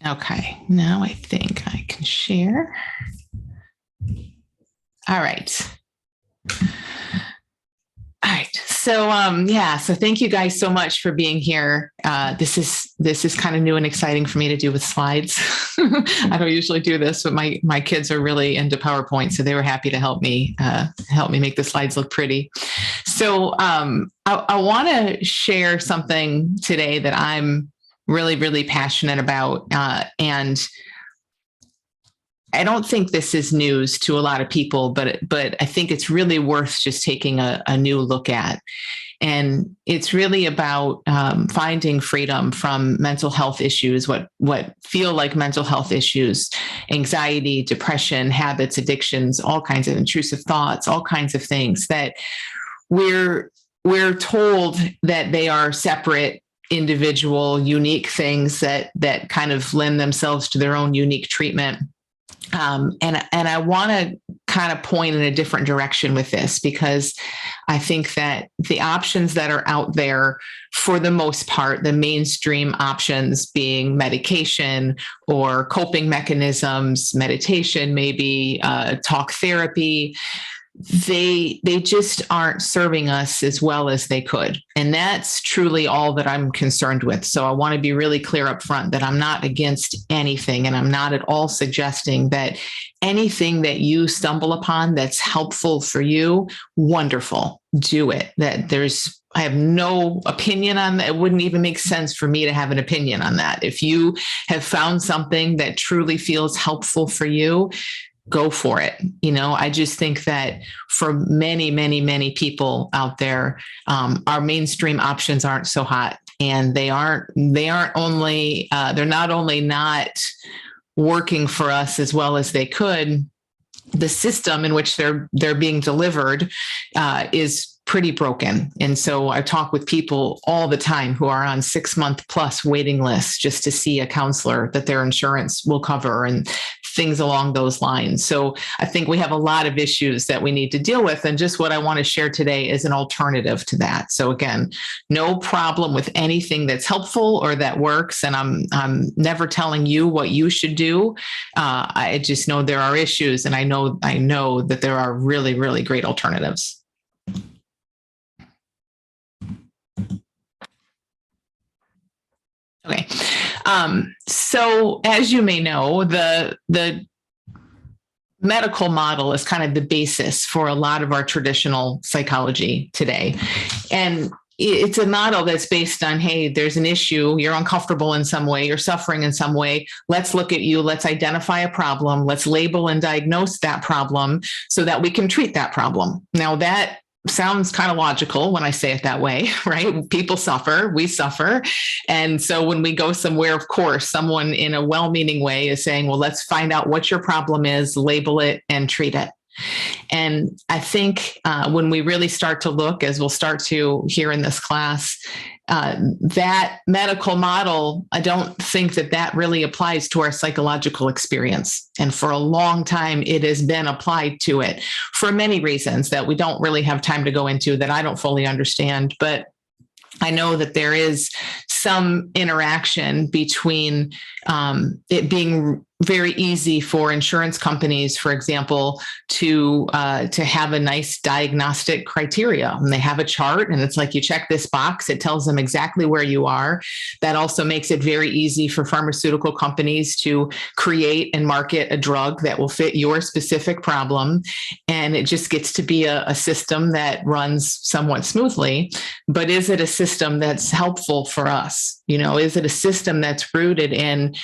Okay, now I think I can share. All right. All right. So thank you guys so much for being here. This is kind of new and exciting for me to do with slides. I don't usually do this, but my kids are really into PowerPoint, so they were happy to help me make the slides look pretty. So I want to share something today that I'm really, really passionate about, and I don't think this is news to a lot of people, but I think it's really worth just taking a new look at. And it's really about finding freedom from mental health issues, what feel like mental health issues, anxiety, depression, habits, addictions, all kinds of intrusive thoughts, all kinds of things that we're told that they are separate, individual, unique things that kind of lend themselves to their own unique treatment. And I want to kind of point in a different direction with this, because I think that the options that are out there, for the most part, the mainstream options being medication or coping mechanisms, meditation, maybe talk therapy, they just aren't serving us as well as they could. And that's truly all that I'm concerned with. So I want to be really clear up front that I'm not against anything, and I'm not at all suggesting that anything that you stumble upon that's helpful for you, wonderful, do it. I have no opinion on that. It wouldn't even make sense for me to have an opinion on that. If you have found something that truly feels helpful for you, go for it. I just think that for many, many, many people out there, our mainstream options aren't so hot, and they're not only not working for us as well as they could. The system in which they're being delivered is pretty broken. And so I talk with people all the time who are on 6-month plus waiting lists just to see a counselor that their insurance will cover and things along those lines. So I think we have a lot of issues that we need to deal with. And just what I want to share today is an alternative to that. So again, no problem with anything that's helpful or that works. And I'm never telling you what you should do. I just know there are issues, and I know that there are really, really great alternatives. Okay. So as you may know, the medical model is kind of the basis for a lot of our traditional psychology today. And it's a model that's based on, hey, there's an issue, you're uncomfortable in some way, you're suffering in some way. Let's look at you, let's identify a problem, let's label and diagnose that problem so that we can treat that problem. Now that sounds kind of logical when I say it that way, right? People suffer, we suffer. And so when we go somewhere, of course, someone in a well-meaning way is saying, well, let's find out what your problem is, label it, and treat it. And I think when we really start to look, as we'll start to hear in this class, that medical model, I don't think that really applies to our psychological experience. And for a long time, it has been applied to it for many reasons that we don't really have time to go into, that I don't fully understand. But I know that there is some interaction between it being very easy for insurance companies, for example, to have a nice diagnostic criteria. And they have a chart, and it's like, you check this box, it tells them exactly where you are. That also makes it very easy for pharmaceutical companies to create and market a drug that will fit your specific problem. And it just gets to be a system that runs somewhat smoothly. But is it a system that's helpful for us? Is it a system that's rooted in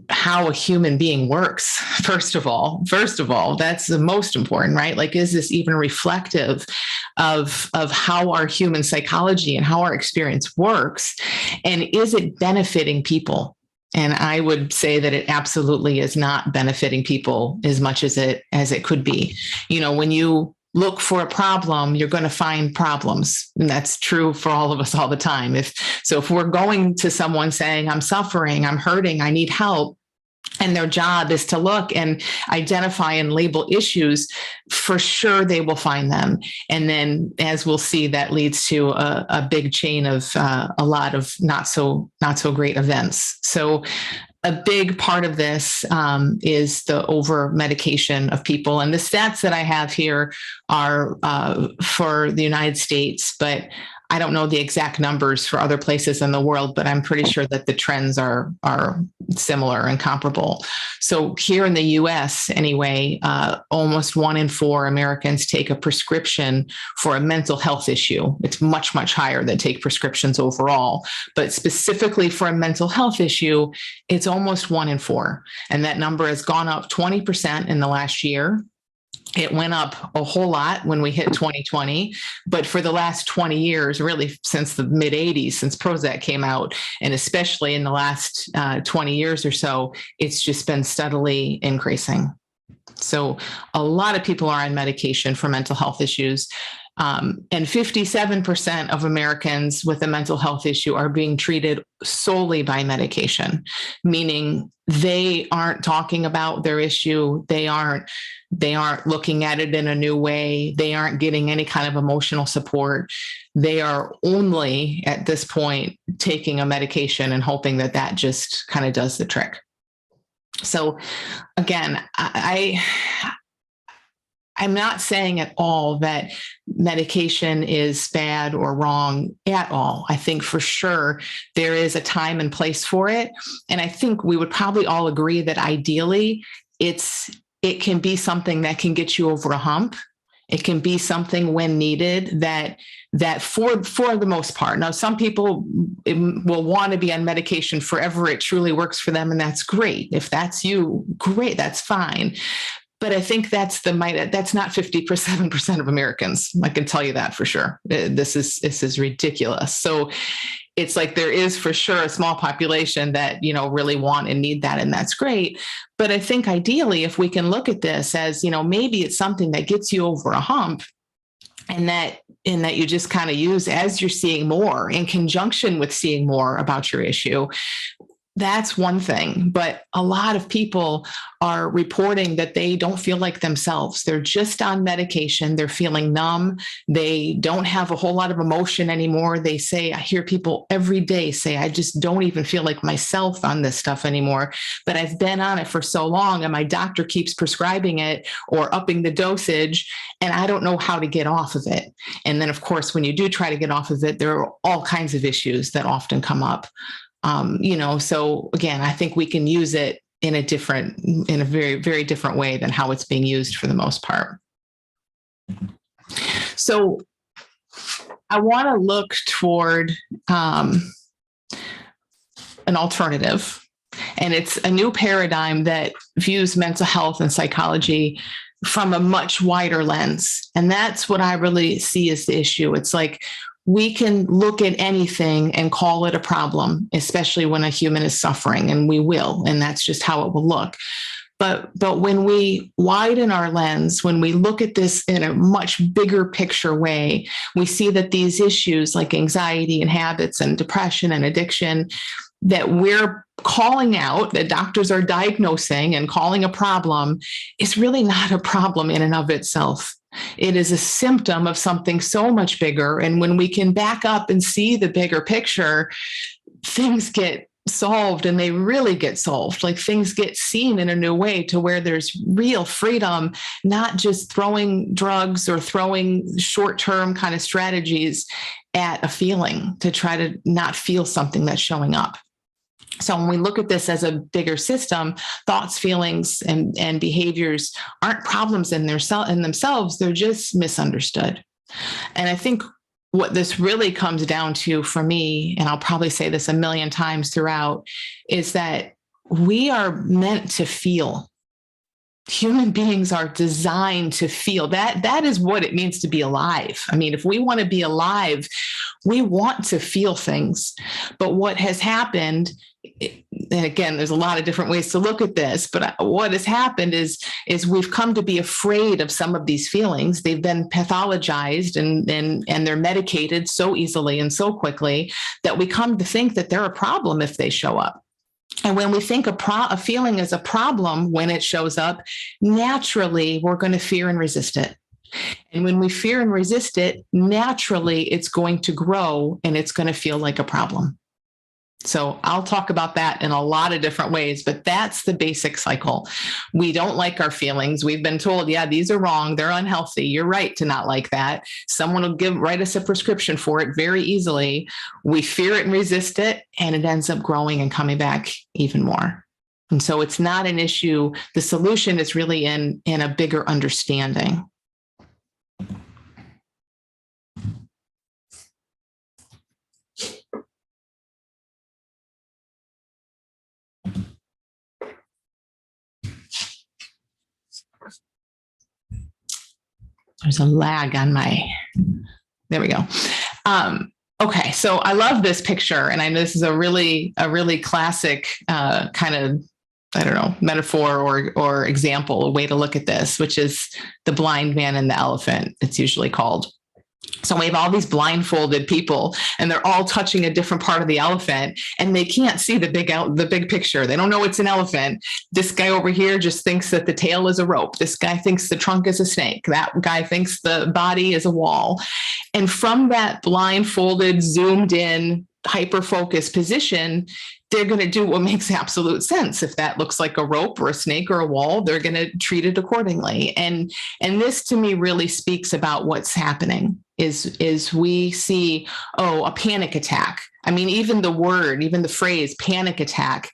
how a human being works? First of all, that's the most important, right? Like, is this even reflective of how our human psychology and how our experience works? And is it benefiting people? And I would say that it absolutely is not benefiting people as much as it could be. When you look for a problem, you're going to find problems. And that's true for all of us all the time. If we're going to someone saying, I'm suffering, I'm hurting, I need help, and their job is to look and identify and label issues, for sure they will find them. And then, as we'll see, that leads to a big chain of a lot of not so great events. So a big part of this is the over medication of people. And the stats that I have here are for the United States, but I don't know the exact numbers for other places in the world, but I'm pretty sure that the trends are similar and comparable. So here in the US, anyway, almost 1 in 4 Americans take a prescription for a mental health issue. It's much, much higher that take prescriptions overall. But specifically for a mental health issue, it's almost 1 in 4. And that number has gone up 20% in the last year. It went up a whole lot when we hit 2020, but for the last 20 years, really since the mid 80s, since Prozac came out, and especially in the last 20 years or so, it's just been steadily increasing. So a lot of people are on medication for mental health issues. And 57% of Americans with a mental health issue are being treated solely by medication, meaning they aren't talking about their issue. They aren't looking at it in a new way. They aren't getting any kind of emotional support. They are only at this point taking a medication and hoping that that just kind of does the trick. So again, I'm not saying at all that medication is bad or wrong at all. I think for sure there is a time and place for it. And I think we would probably all agree that ideally it can be something that can get you over a hump. It can be something when needed that for the most part. Now, some people will want to be on medication forever. It truly works for them. And that's great. If that's you, great, that's fine. But I think that's not 57% of Americans. I can tell you that for sure. This is ridiculous. So it's like there is for sure a small population that, really want and need that. And that's great. But I think ideally, if we can look at this as, maybe it's something that gets you over a hump, and that you just kind of use as you're seeing more in conjunction with seeing more about your issue. That's one thing, but a lot of people are reporting that they don't feel like themselves. They're just on medication. They're feeling numb. They don't have a whole lot of emotion anymore. They say, I hear people every day say, I just don't even feel like myself on this stuff anymore, but I've been on it for so long and my doctor keeps prescribing it or upping the dosage, and I don't know how to get off of it. And then, of course, when you do try to get off of it, there are all kinds of issues that often come up. So again, I think we can use it in a very, very different way than how it's being used for the most part. So I want to look toward an alternative, and it's a new paradigm that views mental health and psychology from a much wider lens. And that's what I really see as the issue. It's like, we can look at anything and call it a problem, especially when a human is suffering, and we will, and that's just how it will look. But when we widen our lens, when we look at this in a much bigger picture way, we see that these issues like anxiety and habits and depression and addiction that we're calling out, that doctors are diagnosing and calling a problem, is really not a problem in and of itself. It is a symptom of something so much bigger. And when we can back up and see the bigger picture, things get solved, and they really get solved. Like things get seen in a new way to where there's real freedom, not just throwing drugs or throwing short-term kind of strategies at a feeling to try to not feel something that's showing up. So when we look at this as a bigger system, thoughts, feelings, and behaviors aren't problems in themselves. They're just misunderstood. And I think what this really comes down to for me, and I'll probably say this a million times throughout, is that we are meant to feel. Human beings are designed to feel. That is what it means to be alive. I mean, if we want to be alive, we want to feel things. But what has happened, and again, there's a lot of different ways to look at this, but what has happened is we've come to be afraid of some of these feelings. They've been pathologized and they're medicated so easily and so quickly that we come to think that they're a problem if they show up. And when we think a feeling is a problem when it shows up, naturally, we're going to fear and resist it. And when we fear and resist it, naturally, it's going to grow and it's going to feel like a problem. So I'll talk about that in a lot of different ways, but that's the basic cycle. We don't like our feelings. We've been told, yeah, these are wrong. They're unhealthy. You're right to not like that. Someone will write us a prescription for it very easily. We fear it and resist it, and it ends up growing and coming back even more. And so it's not an issue. The solution is really in a bigger understanding. There's a lag on there we go. Okay, so I love this picture, and I know this is a really classic kind of, I don't know, metaphor or example, a way to look at this, which is the blind man and the elephant, it's usually called. So we have all these blindfolded people, and they're all touching a different part of the elephant, and they can't see the big picture. They don't know it's an elephant. This guy over here just thinks that the tail is a rope. This guy thinks the trunk is a snake. That guy thinks the body is a wall. And from that blindfolded, zoomed in, hyper-focused position, they're going to do what makes absolute sense. If that looks like a rope or a snake or a wall, they're going to treat it accordingly. And this to me really speaks about what's happening is we see, a panic attack. I mean, even the phrase panic attack,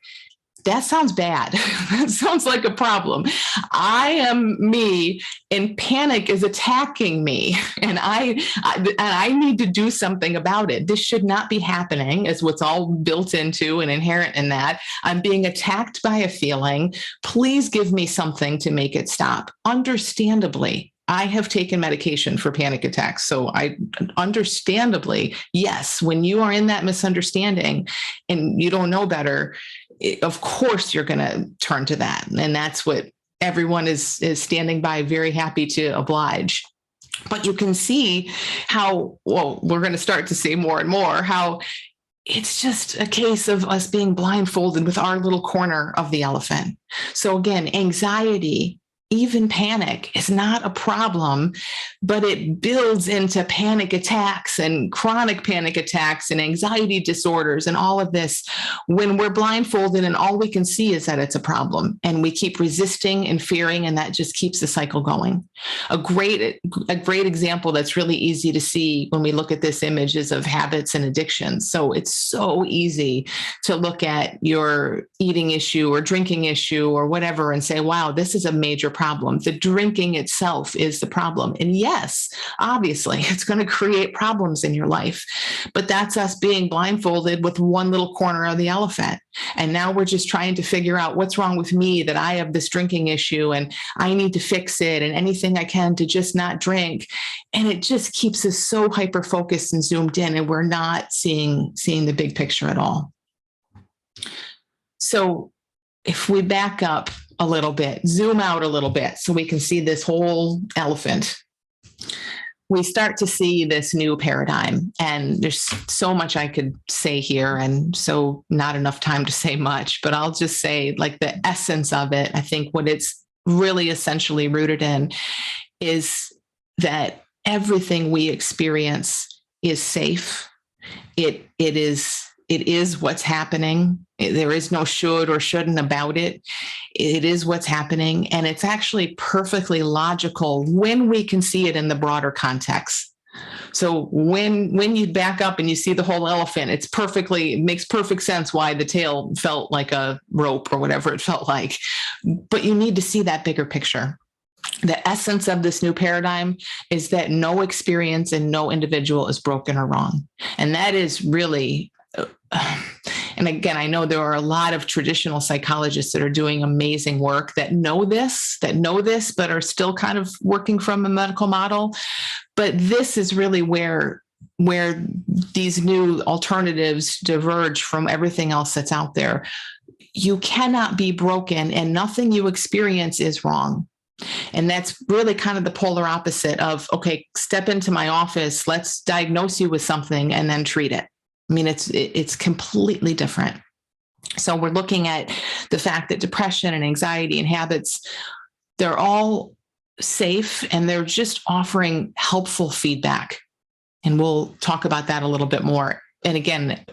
that sounds bad. That sounds like a problem. I am me, and panic is attacking me, and I need to do something about it. This should not be happening, is what's all built into and inherent in that. I'm being attacked by a feeling. Please give me something to make it stop. Understandably, I have taken medication for panic attacks. So understandably, yes, when you are in that misunderstanding and you don't know better, of course you're going to turn to that. And that's what everyone is standing by, very happy to oblige. But you can see how, we're going to start to see more and more how it's just a case of us being blindfolded with our little corner of the elephant. So again, anxiety, even panic, is not a problem, but it builds into panic attacks and chronic panic attacks and anxiety disorders and all of this when we're blindfolded and all we can see is that it's a problem, and we keep resisting and fearing, and that just keeps the cycle going. A great example that's really easy to see when we look at this image is of habits and addictions. So it's so easy to look at your eating issue or drinking issue or whatever and say, wow, this is a major problem. The drinking itself is the problem. And yes, obviously, it's going to create problems in your life. But that's us being blindfolded with one little corner of the elephant. And now we're just trying to figure out what's wrong with me, that I have this drinking issue and I need to fix it, and anything I can to just not drink. And it just keeps us so hyper-focused and zoomed in, and we're not seeing the big picture at all. So if we back up a little bit, zoom out a little bit so we can see this whole elephant, we start to see this new paradigm. And there's so much I could say here, and so not enough time to say much, but I'll just say, like, the essence of it, I think what it's really essentially rooted in is that everything we experience is safe. It is what's happening. There is no should or shouldn't about it. It is what's happening. And it's actually perfectly logical when we can see it in the broader context. So when you back up and you see the whole elephant, it makes perfect sense why the tail felt like a rope or whatever it felt like. But you need to see that bigger picture. The essence of this new paradigm is that no experience and no individual is broken or wrong. And that is really, and again, I know there are a lot of traditional psychologists that are doing amazing work that know this, but are still kind of working from a medical model. But this is really where these new alternatives diverge from everything else that's out there. You cannot be broken, and nothing you experience is wrong. And that's really kind of the polar opposite of, okay, step into my office, let's diagnose you with something and then treat it. I mean, it's completely different. So we're looking at the fact that depression and anxiety and habits, they're all safe, and they're just offering helpful feedback. And we'll talk about that a little bit more. And again,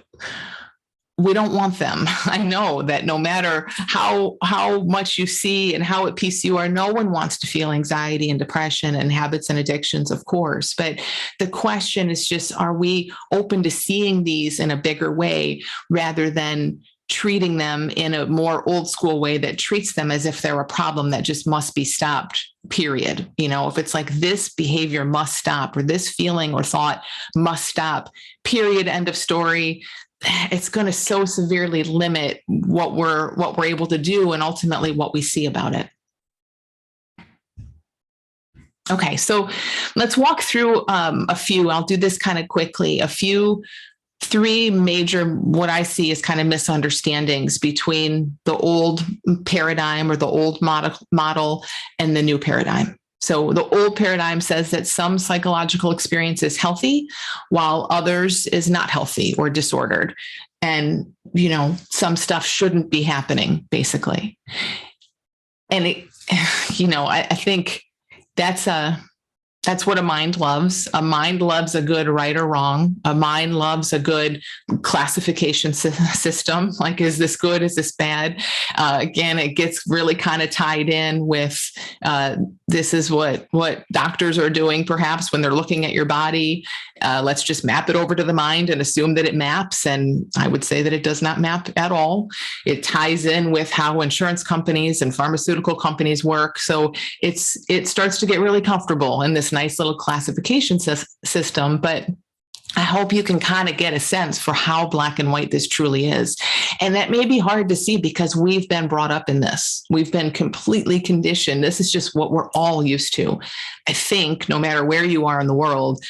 we don't want them. I know that no matter how much you see and how at peace you are, no one wants to feel anxiety and depression and habits and addictions, of course. But the question is just, are we open to seeing these in a bigger way rather than treating them in a more old school way that treats them as if they're a problem that just must be stopped, period. If it's like this behavior must stop, or this feeling or thought must stop, period, end of story, it's going to so severely limit what we're able to do and ultimately what we see about it. Okay, so let's walk through a few. I'll do this kind of quickly. Three major, what I see is kind of misunderstandings between the old paradigm or the old model and the new paradigm. So the old paradigm says that some psychological experience is healthy while others is not healthy or disordered. And, some stuff shouldn't be happening, basically. And I think that's what a mind loves. A mind loves a good right or wrong. A mind loves a good classification system. Like, is this good? Is this bad? Again, it gets really kind of tied in with this is what doctors are doing, perhaps, when they're looking at your body. Let's just map it over to the mind and assume that it maps. And I would say that it does not map at all. It ties in with how insurance companies and pharmaceutical companies work. So it starts to get really comfortable in this nice little classification system. But I hope you can kind of get a sense for how black and white this truly is. And that may be hard to see because we've been brought up in this. We've been completely conditioned. This is just what we're all used to. I think no matter where you are in the world,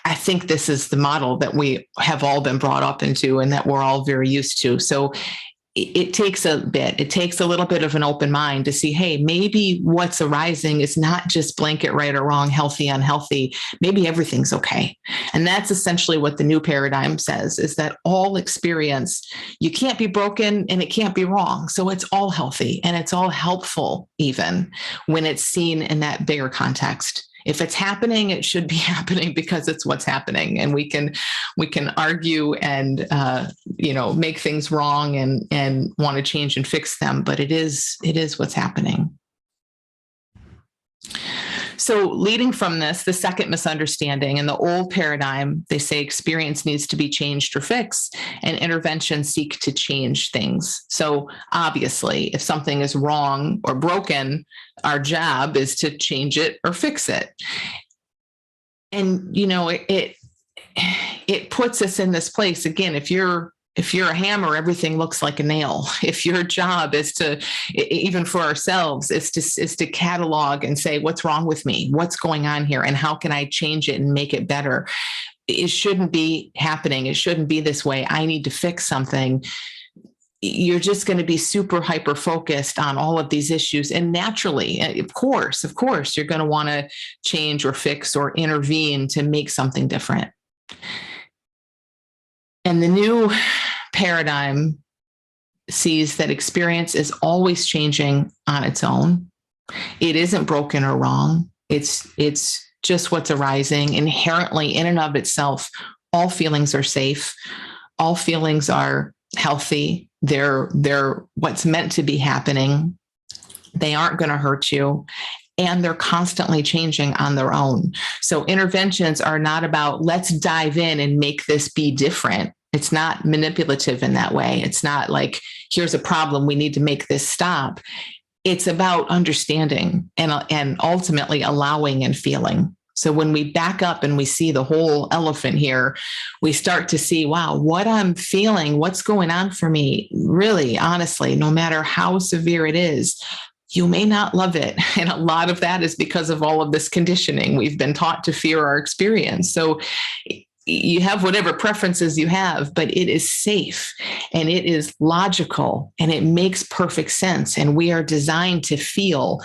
I think this is the model that we have all been brought up into and that we're all very used to. So it takes a little bit of an open mind to see, hey, maybe what's arising is not just blanket right or wrong, healthy, unhealthy. Maybe everything's okay. And that's essentially what the new paradigm says, is that all experience, you can't be broken and it can't be wrong. So it's all healthy and it's all helpful, even when it's seen in that bigger context. If it's happening, it should be happening because it's what's happening, and we can argue and make things wrong and want to change and fix them, but it is what's happening. So leading from this, the second misunderstanding, in the old paradigm, they say experience needs to be changed or fixed, and interventions seek to change things. So obviously, if something is wrong or broken, our job is to change it or fix it. And, it puts us in this place. Again, if you're a hammer, everything looks like a nail. If your job is to, even for ourselves, is to catalog and say, what's wrong with me? What's going on here? And how can I change it and make it better? It shouldn't be happening. It shouldn't be this way. I need to fix something. You're just going to be super hyper focused on all of these issues. And naturally, of course, you're going to want to change or fix or intervene to make something different. And the new paradigm sees that experience is always changing on its own. It isn't broken or wrong. It's just what's arising inherently in and of itself. All feelings are safe. All feelings are healthy. They're what's meant to be happening. They aren't going to hurt you. And they're constantly changing on their own. So interventions are not about, let's dive in and make this be different. It's not manipulative in that way. It's not like, here's a problem, we need to make this stop. It's about understanding and ultimately allowing and feeling. So when we back up and we see the whole elephant here, we start to see, wow, what I'm feeling, what's going on for me, really, honestly, no matter how severe it is, you may not love it. And a lot of that is because of all of this conditioning. We've been taught to fear our experience. So you have whatever preferences you have, but it is safe and it is logical and it makes perfect sense. And we are designed to feel,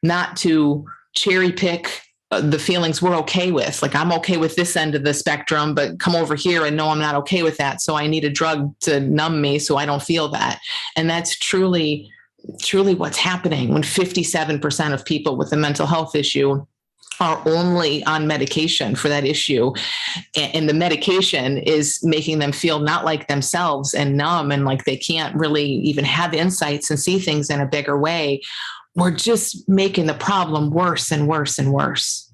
not to cherry pick the feelings we're okay with. Like, I'm okay with this end of the spectrum, but come over here and no, I'm not okay with that. So I need a drug to numb me so I don't feel that. And that's truly what's happening when 57% of people with a mental health issue are only on medication for that issue, and the medication is making them feel not like themselves and numb and like they can't really even have insights and see things in a bigger way, we're just making the problem worse and worse and worse.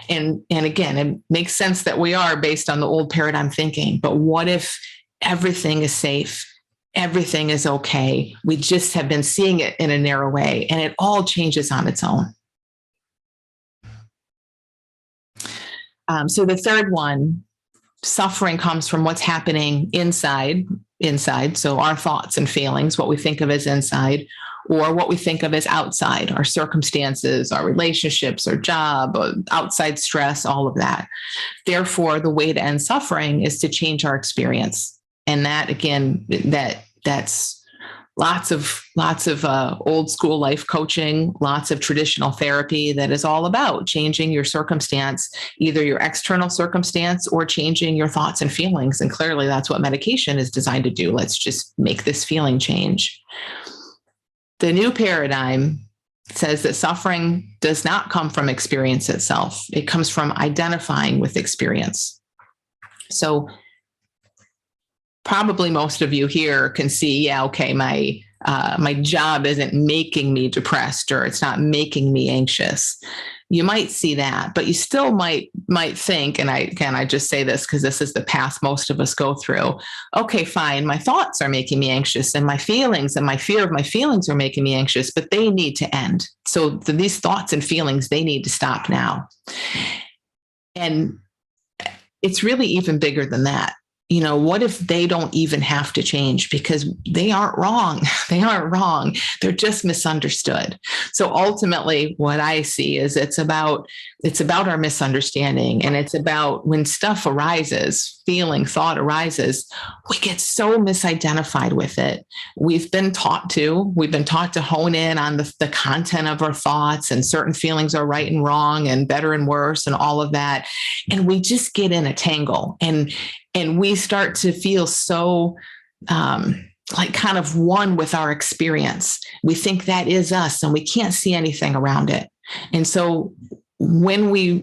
And again, it makes sense that we are based on the old paradigm thinking, but what if everything is safe? Everything is okay. We just have been seeing it in a narrow way, and it all changes on its own. So the third one, suffering comes from what's happening inside. So our thoughts and feelings, what we think of as inside, or what we think of as outside, our circumstances, our relationships, our job, outside stress, all of that. Therefore, the way to end suffering is to change our experience. And that, again, that's lots of old school life coaching, lots of traditional therapy that is all about changing your circumstance, either your external circumstance or changing your thoughts and feelings. And clearly that's what medication is designed to do. Let's just make this feeling change. The new paradigm says that suffering does not come from experience itself. It comes from identifying with experience. So probably most of you here can see, yeah, okay, my job isn't making me depressed, or it's not making me anxious. You might see that, but you still might think, and I just say this because this is the path most of us go through. Okay, fine, my thoughts are making me anxious, and my feelings and my fear of my feelings are making me anxious, but they need to end. So these thoughts and feelings, they need to stop now. And it's really even bigger than that. You know, what if they don't even have to change because they aren't wrong? They aren't wrong. They're just misunderstood. So ultimately what I see is it's about our misunderstanding. And it's about when stuff arises, thought arises, we get so misidentified with it. We've been taught to hone in on the content of our thoughts, and certain feelings are right and wrong and better and worse and all of that. And we just get in a tangle, and we start to feel so like kind of one with our experience. We think that is us, and we can't see anything around it. And so when we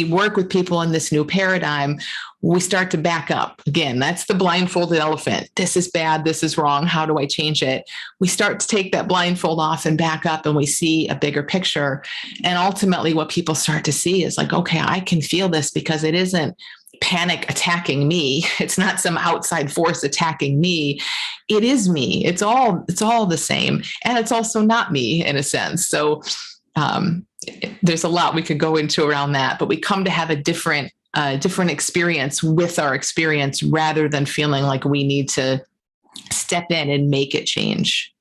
work with people in this new paradigm, we start to back up. Again, that's the blindfolded elephant. This is bad. This is wrong. How do I change it? We start to take that blindfold off and back up, and we see a bigger picture. And ultimately what people start to see is like, okay, I can feel this because it isn't panic attacking me. It's not some outside force attacking me. It is me. It's all the same. And it's also not me in a sense. So there's a lot we could go into around that, but we come to have a different experience with our experience, rather than feeling like we need to step in and make it change.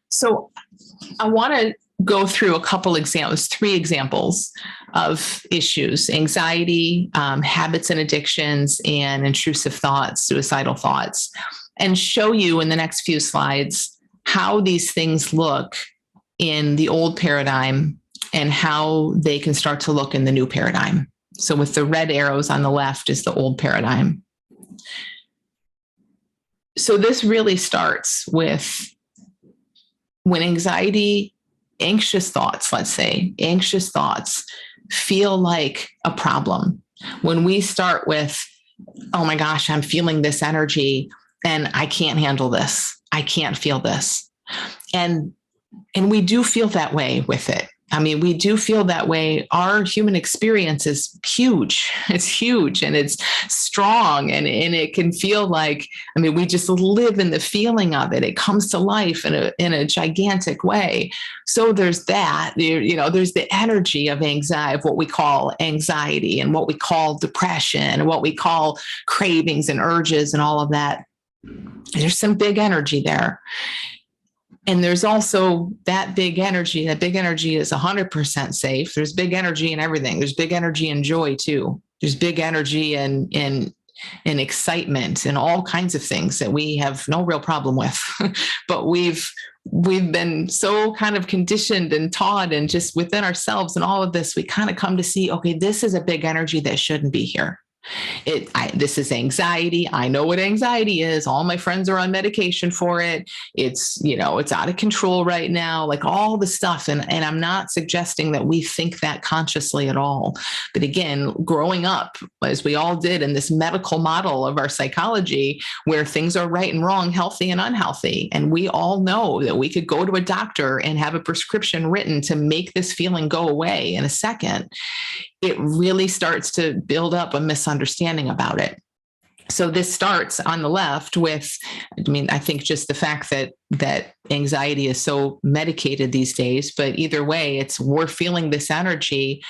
So I want to go through a couple examples, 3 examples of issues: anxiety, habits and addictions, and intrusive thoughts, suicidal thoughts, and show you in the next few slides how these things look in the old paradigm and how they can start to look in the new paradigm. So with the red arrows on the left is the old paradigm. So this really starts with when anxious thoughts, let's say, anxious thoughts feel like a problem. When we start with, oh my gosh, I'm feeling this energy and I can't handle this. I can't feel this. And we do feel that way with it. I mean, we do feel that way. Our human experience is huge. It's huge and it's strong, and it can feel like, I mean, we just live in the feeling of it. It comes to life in a gigantic way. So there's that, there's the energy of anxiety, of what we call anxiety and what we call depression and what we call cravings and urges and all of that. There's some big energy there. And there's also that big energy. That big energy is 100% safe. There's big energy in everything. There's big energy in joy too. There's big energy in excitement and all kinds of things that we have no real problem with. But we've been so kind of conditioned and taught, and just within ourselves and all of this, we kind of come to see, okay, this is a big energy that shouldn't be here. This is anxiety. I know what anxiety is. All my friends are on medication for it. It's out of control right now, like all the stuff. And I'm not suggesting that we think that consciously at all. But again, growing up, as we all did in this medical model of our psychology, where things are right and wrong, healthy and unhealthy. And we all know that we could go to a doctor and have a prescription written to make this feeling go away in a second. It really starts to build up a misunderstanding about it. So this starts on the left with, I think just the fact that anxiety is so medicated these days, but either way, we're feeling this energy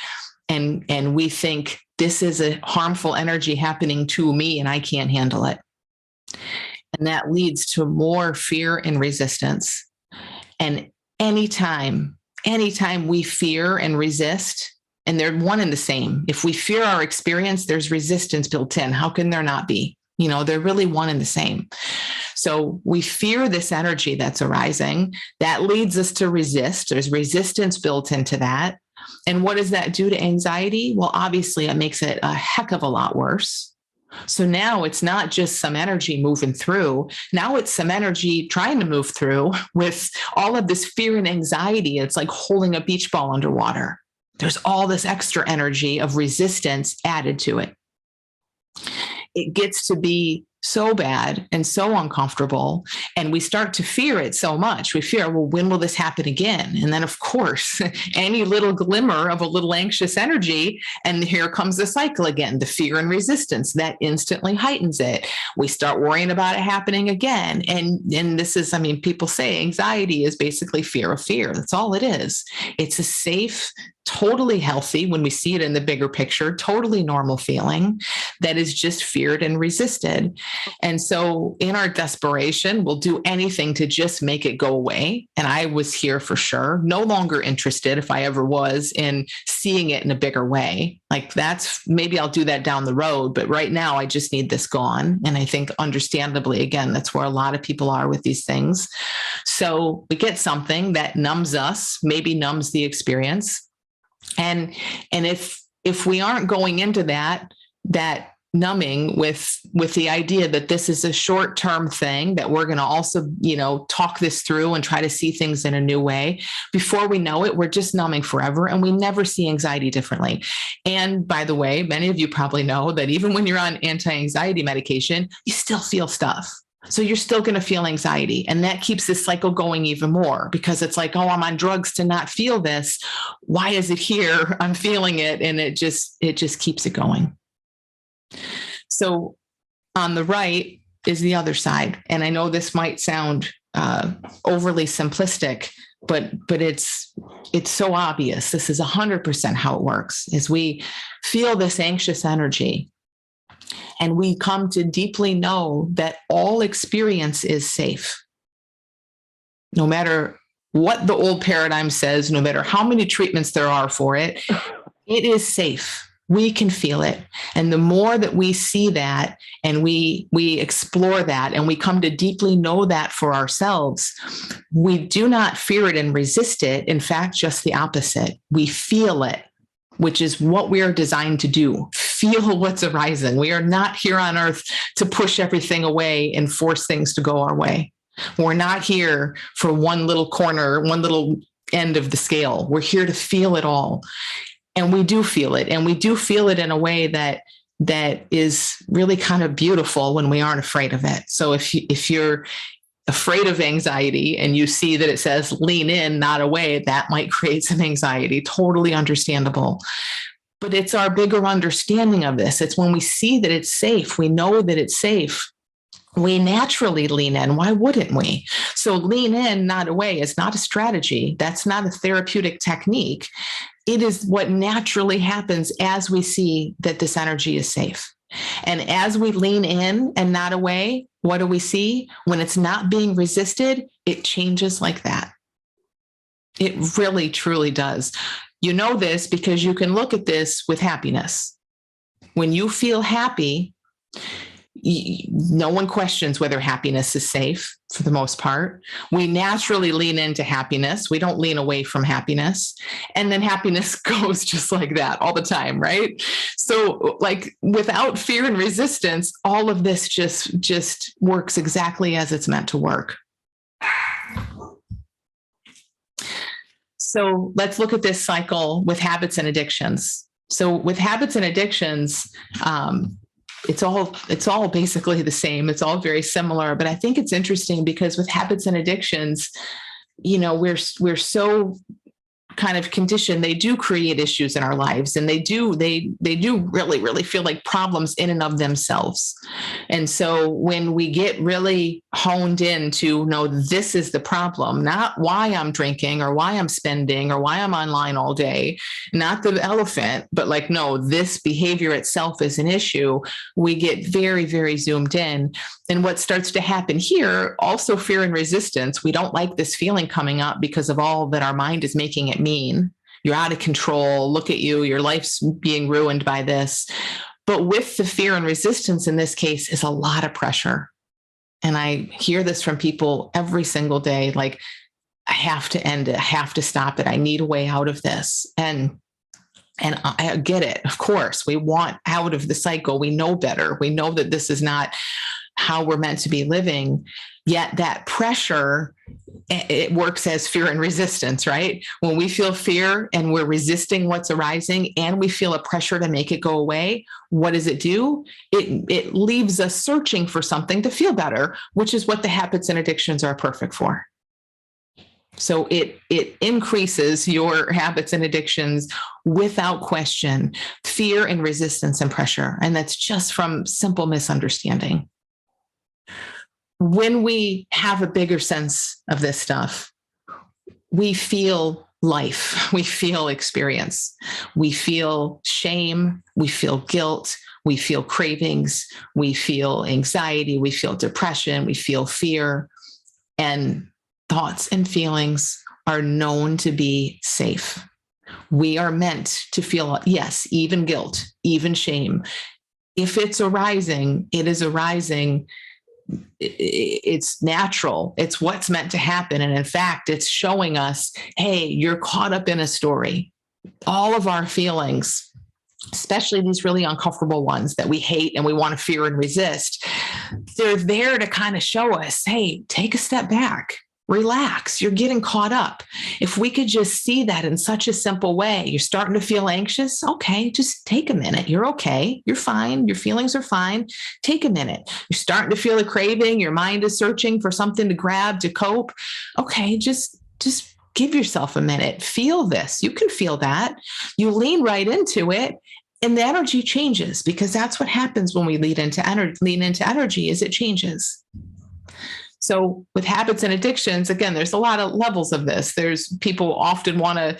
and we think this is a harmful energy happening to me and I can't handle it. And that leads to more fear and resistance. And anytime we fear and resist, and they're one and the same. If we fear our experience, there's resistance built in. How can there not be? They're really one and the same. So we fear this energy that's arising. That leads us to resist. There's resistance built into that. And what does that do to anxiety? Well, obviously, it makes it a heck of a lot worse. So now it's not just some energy moving through. Now it's some energy trying to move through with all of this fear and anxiety. It's like holding a beach ball underwater. There's all this extra energy of resistance added to it. It gets to be so bad and so uncomfortable, and we start to fear it so much. We fear, well, when will this happen again? And then, of course, any little glimmer of a little anxious energy, and here comes the cycle again, the fear and resistance, that instantly heightens it. We start worrying about it happening again. And this is, people say anxiety is basically fear of fear. That's all it is. It's a safe, totally healthy, when we see it in the bigger picture, totally normal feeling that is just feared and resisted. And so in our desperation, we'll do anything to just make it go away. And I was here for sure, no longer interested, if I ever was, in seeing it in a bigger way. Like maybe I'll do that down the road, but right now I just need this gone. And I think understandably, again, that's where a lot of people are with these things. So we get something that numbs us, maybe numbs the experience. And if we aren't going into that numbing with the idea that this is a short-term thing, that we're going to also, talk this through and try to see things in a new way, before we know it, we're just numbing forever, and we never see anxiety differently. And by the way, many of you probably know that even when you're on anti-anxiety medication, you still feel stuff. So you're still going to feel anxiety. And that keeps this cycle going even more, because it's like, oh, I'm on drugs to not feel this. Why is it here? I'm feeling it. And it just keeps it going. So on the right is the other side. And I know this might sound overly simplistic, but it's so obvious. This is 100% how it works, is we feel this anxious energy. And we come to deeply know that all experience is safe. No matter what the old paradigm says, no matter how many treatments there are for it, it is safe. We can feel it. And the more that we see that and we explore that and we come to deeply know that for ourselves, we do not fear it and resist it. In fact, just the opposite. We feel it, which is what we are designed to do. Feel what's arising. We are not here on earth to push everything away and force things to go our way. We're not here for one little corner, one little end of the scale. We're here to feel it all. And we do feel it. And we do feel it in a way that is really kind of beautiful when we aren't afraid of it. So if you're afraid of anxiety and you see that it says lean in, not away, that might create some anxiety. Totally understandable. But it's our bigger understanding of this. It's when we see that it's safe, we know that it's safe, we naturally lean in. Why wouldn't we? So lean in, not away, is not a strategy. That's not a therapeutic technique. It is what naturally happens as we see that this energy is safe. And as we lean in and not away, what do we see? When it's not being resisted, it changes like that. It really, truly does. You know this because you can look at this with happiness. When you feel happy, no one questions whether happiness is safe for the most part. We naturally lean into happiness. We don't lean away from happiness. And then happiness goes just like that all the time, right? So like without fear and resistance, all of this just works exactly as it's meant to work. So let's look at this cycle with habits and addictions. So with habits and addictions, it's all basically the same. It's all very similar, but I think it's interesting because with habits and addictions, we're so kind of conditioned. They do create issues in our lives, and they do really, really feel like problems in and of themselves. And so when we get really honed in to know this is the problem, not why I'm drinking or why I'm spending or why I'm online all day, not the elephant, but like, no, this behavior itself is an issue, we get very, very zoomed in. And what starts to happen here, also fear and resistance. We don't like this feeling coming up because of all that our mind is making it mean. You're out of control. Look at you. Your life's being ruined by this. But with the fear and resistance in this case is a lot of pressure. And I hear this from people every single day, like, I have to end it. I have to stop it. I need a way out of this. And I get it. Of course, we want out of the cycle. We know better. We know that this is not how we're meant to be living. Yet that pressure, it works as fear and resistance, right? When we feel fear and we're resisting what's arising and we feel a pressure to make it go away, what does it do? It leaves us searching for something to feel better, which is what the habits and addictions are perfect for. So it increases your habits and addictions without question, fear and resistance and pressure. And that's just from simple misunderstanding. When we have a bigger sense of this stuff, we feel life, we feel experience, we feel shame, we feel guilt, we feel cravings, we feel anxiety, we feel depression, we feel fear, and thoughts and feelings are known to be safe. We are meant to feel, yes, even guilt, even shame. If it's arising, it is arising. It's natural. It's what's meant to happen. And in fact, it's showing us, hey, you're caught up in a story. All of our feelings, especially these really uncomfortable ones that we hate and we want to fear and resist, they're there to kind of show us, hey, take a step back. Relax, you're getting caught up. If we could just see that in such a simple way, you're starting to feel anxious. Okay, just take a minute. You're okay. You're fine. Your feelings are fine. Take a minute. You're starting to feel a craving. Your mind is searching for something to grab to cope. Okay, just give yourself a minute. Feel this. You can feel that. You lean right into it. And the energy changes, because that's what happens when we lean into energy is it changes. So with habits and addictions, again, there's a lot of levels of this. There's people often want to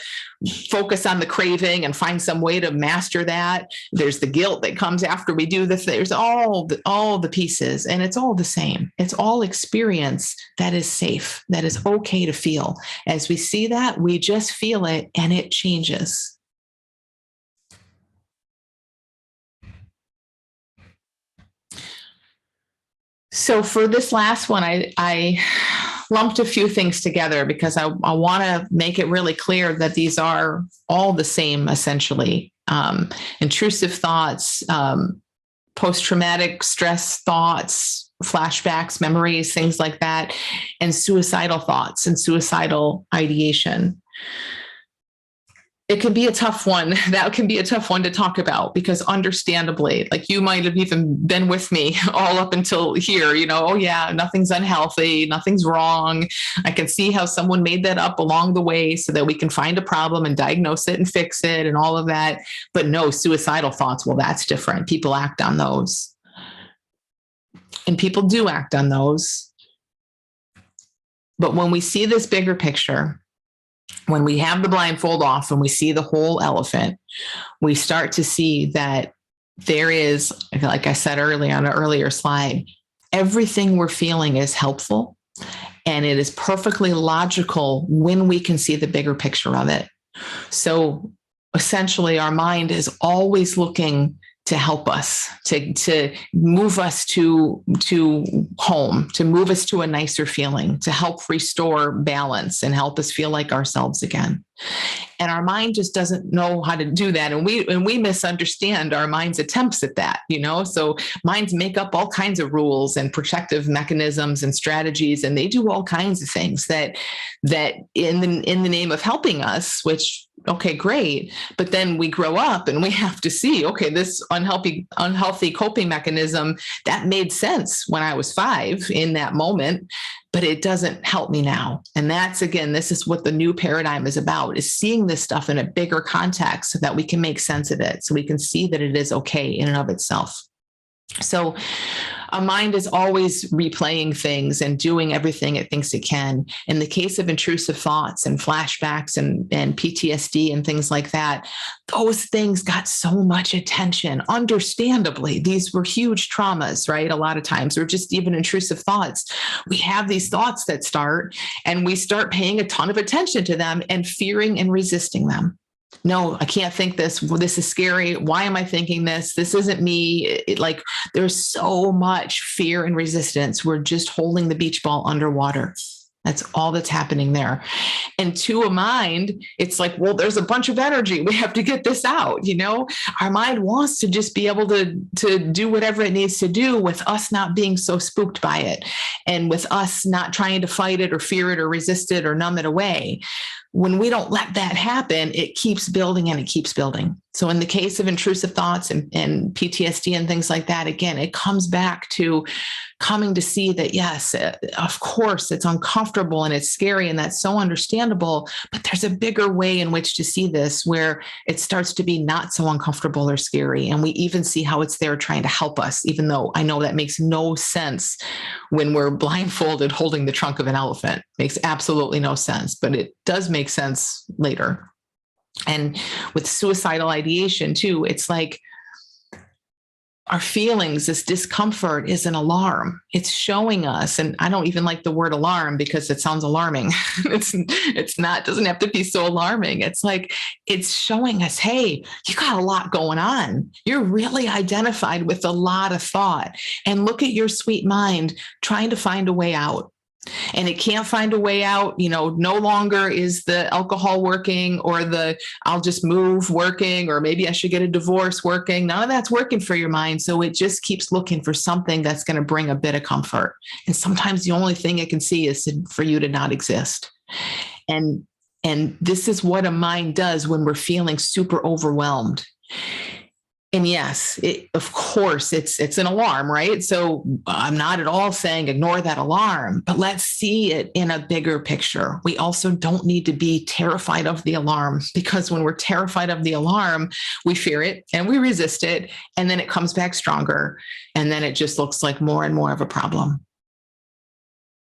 focus on the craving and find some way to master that. There's the guilt that comes after we do this. There's all the pieces, and it's all the same. It's all experience that is safe, that is okay to feel. As we see that, we just feel it and it changes. So for this last one, I lumped a few things together because I want to make it really clear that these are all the same, essentially. Intrusive thoughts, post-traumatic stress thoughts, flashbacks, memories, things like that, and suicidal thoughts and suicidal ideation. It can be a tough one. That can be a tough one to talk about because understandably, like you might have even been with me all up until here, oh yeah, nothing's unhealthy, nothing's wrong. I can see how someone made that up along the way so that we can find a problem and diagnose it and fix it and all of that. But no, suicidal thoughts, well, that's different. People act on those. And people do act on those. But when we see this bigger picture, when we have the blindfold off and we see the whole elephant, we start to see that there is, like I said earlier on an earlier slide, everything we're feeling is helpful, and it is perfectly logical when we can see the bigger picture of it. So essentially, our mind is always looking to help us, to move us to home, to move us to a nicer feeling, to help restore balance and help us feel like ourselves again. And our mind just doesn't know how to do that. And we misunderstand our mind's attempts at that, So minds make up all kinds of rules and protective mechanisms and strategies, and they do all kinds of things that in the name of helping us, which, okay, great. But then we grow up and we have to see, okay, this unhealthy coping mechanism, that made sense when I was 5 in that moment, but it doesn't help me now. And that's, again, this is what the new paradigm is about, is seeing this stuff in a bigger context so that we can make sense of it, so we can see that it is okay in and of itself. So a mind is always replaying things and doing everything it thinks it can. In the case of intrusive thoughts and flashbacks and PTSD and things like that, those things got so much attention. Understandably, these were huge traumas, right? A lot of times, or just even intrusive thoughts. We have these thoughts that start, and we start paying a ton of attention to them and fearing and resisting them. No, I can't think this. Well, this is scary. Why am I thinking this? This isn't me. There's so much fear and resistance. We're just holding the beach ball underwater. That's all that's happening there. And to a mind, it's like, well, there's a bunch of energy. We have to get this out. Our mind wants to just be able to do whatever it needs to do, with us not being so spooked by it, and with us not trying to fight it or fear it or resist it or numb it away. When we don't let that happen, it keeps building and it keeps building. So in the case of intrusive thoughts and PTSD and things like that, again, it comes back to coming to see that, yes, of course, it's uncomfortable and it's scary, and that's so understandable, but there's a bigger way in which to see this, where it starts to be not so uncomfortable or scary. And we even see how it's there trying to help us, even though I know that makes no sense when we're blindfolded holding the trunk of an elephant. Makes absolutely no sense, but it does make sense later. And with suicidal ideation too, it's like our feelings, this discomfort is an alarm. It's showing us, and I don't even like the word alarm because it sounds alarming. It's not, doesn't have to be so alarming. It's like, it's showing us, hey, you got a lot going on. You're really identified with a lot of thought, and look at your sweet mind trying to find a way out. And it can't find a way out. No longer is the alcohol working, or the I'll just move working, or maybe I should get a divorce working. None of that's working for your mind. So it just keeps looking for something that's going to bring a bit of comfort. And sometimes the only thing it can see is for you to not exist. And this is what a mind does when we're feeling super overwhelmed. And yes, of course, it's an alarm, right? So I'm not at all saying ignore that alarm, but let's see it in a bigger picture. We also don't need to be terrified of the alarm, because when we're terrified of the alarm, we fear it and we resist it, and then it comes back stronger, and then it just looks like more and more of a problem.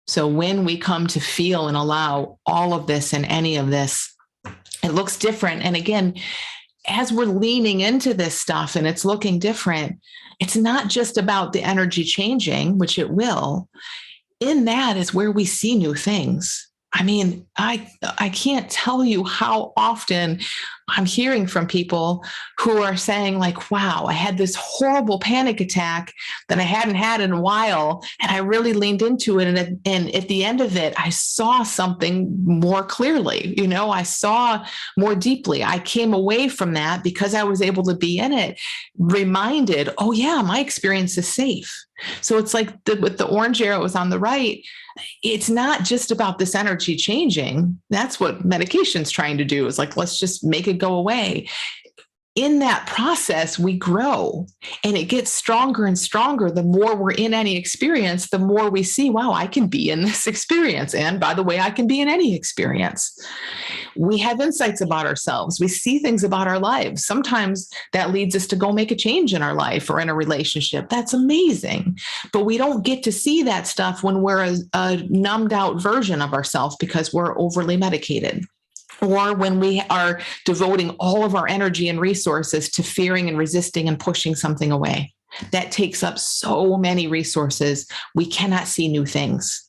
So when we come to feel and allow all of this and any of this, it looks different. And again, as we're leaning into this stuff and it's looking different, it's not just about the energy changing, which it will. In that is where we see new things. I mean, I can't tell you how often I'm hearing from people who are saying like, wow, I had this horrible panic attack that I hadn't had in a while, and I really leaned into it. And at the end of it, I saw something more clearly. I saw more deeply. I came away from that because I was able to be in it, reminded, oh yeah, my experience is safe. So it's like with the orange arrows on the right, it's not just about this energy changing. That's what medication's trying to do, is like, let's just make it go away. In that process, we grow, and it gets stronger and stronger. The more we're in any experience, the more we see, wow, I can be in this experience. And by the way, I can be in any experience. We have insights about ourselves. We see things about our lives. Sometimes that leads us to go make a change in our life or in a relationship. That's amazing. But we don't get to see that stuff when we're a numbed out version of ourselves because we're overly medicated, or when we are devoting all of our energy and resources to fearing and resisting and pushing something away. That takes up so many resources. We cannot see new things.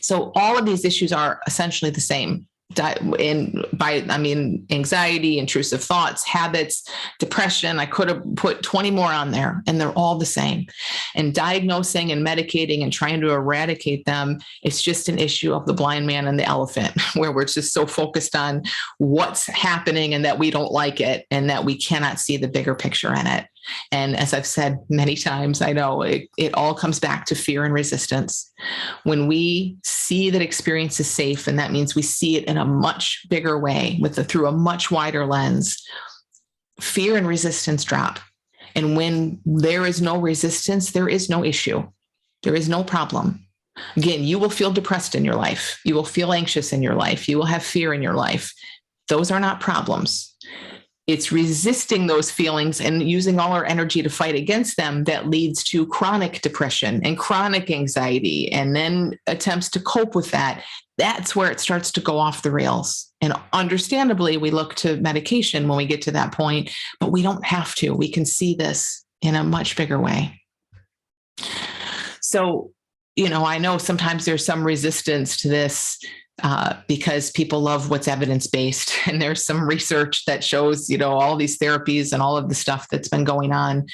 So all of these issues are essentially the same. I mean, anxiety, intrusive thoughts, habits, depression. I could have put 20 more on there, and they're all the same. And diagnosing and medicating and trying to eradicate them, it's just an issue of the blind man and the elephant, where we're just so focused on what's happening and that we don't like it and that we cannot see the bigger picture in it. And as I've said many times, I know it all comes back to fear and resistance. When we see that experience is safe, and that means we see it in a much bigger way through a much wider lens, fear and resistance drop. And when there is no resistance, there is no issue. There is no problem. Again, you will feel depressed in your life. You will feel anxious in your life. You will have fear in your life. Those are not problems. It's resisting those feelings and using all our energy to fight against them that leads to chronic depression and chronic anxiety, and then attempts to cope with that. That's where it starts to go off the rails. And understandably, we look to medication when we get to that point, but we don't have to. We can see this in a much bigger way. So, I know sometimes there's some resistance to this, because people love what's evidence-based. And there's some research that shows, all these therapies and all of the stuff that's been going on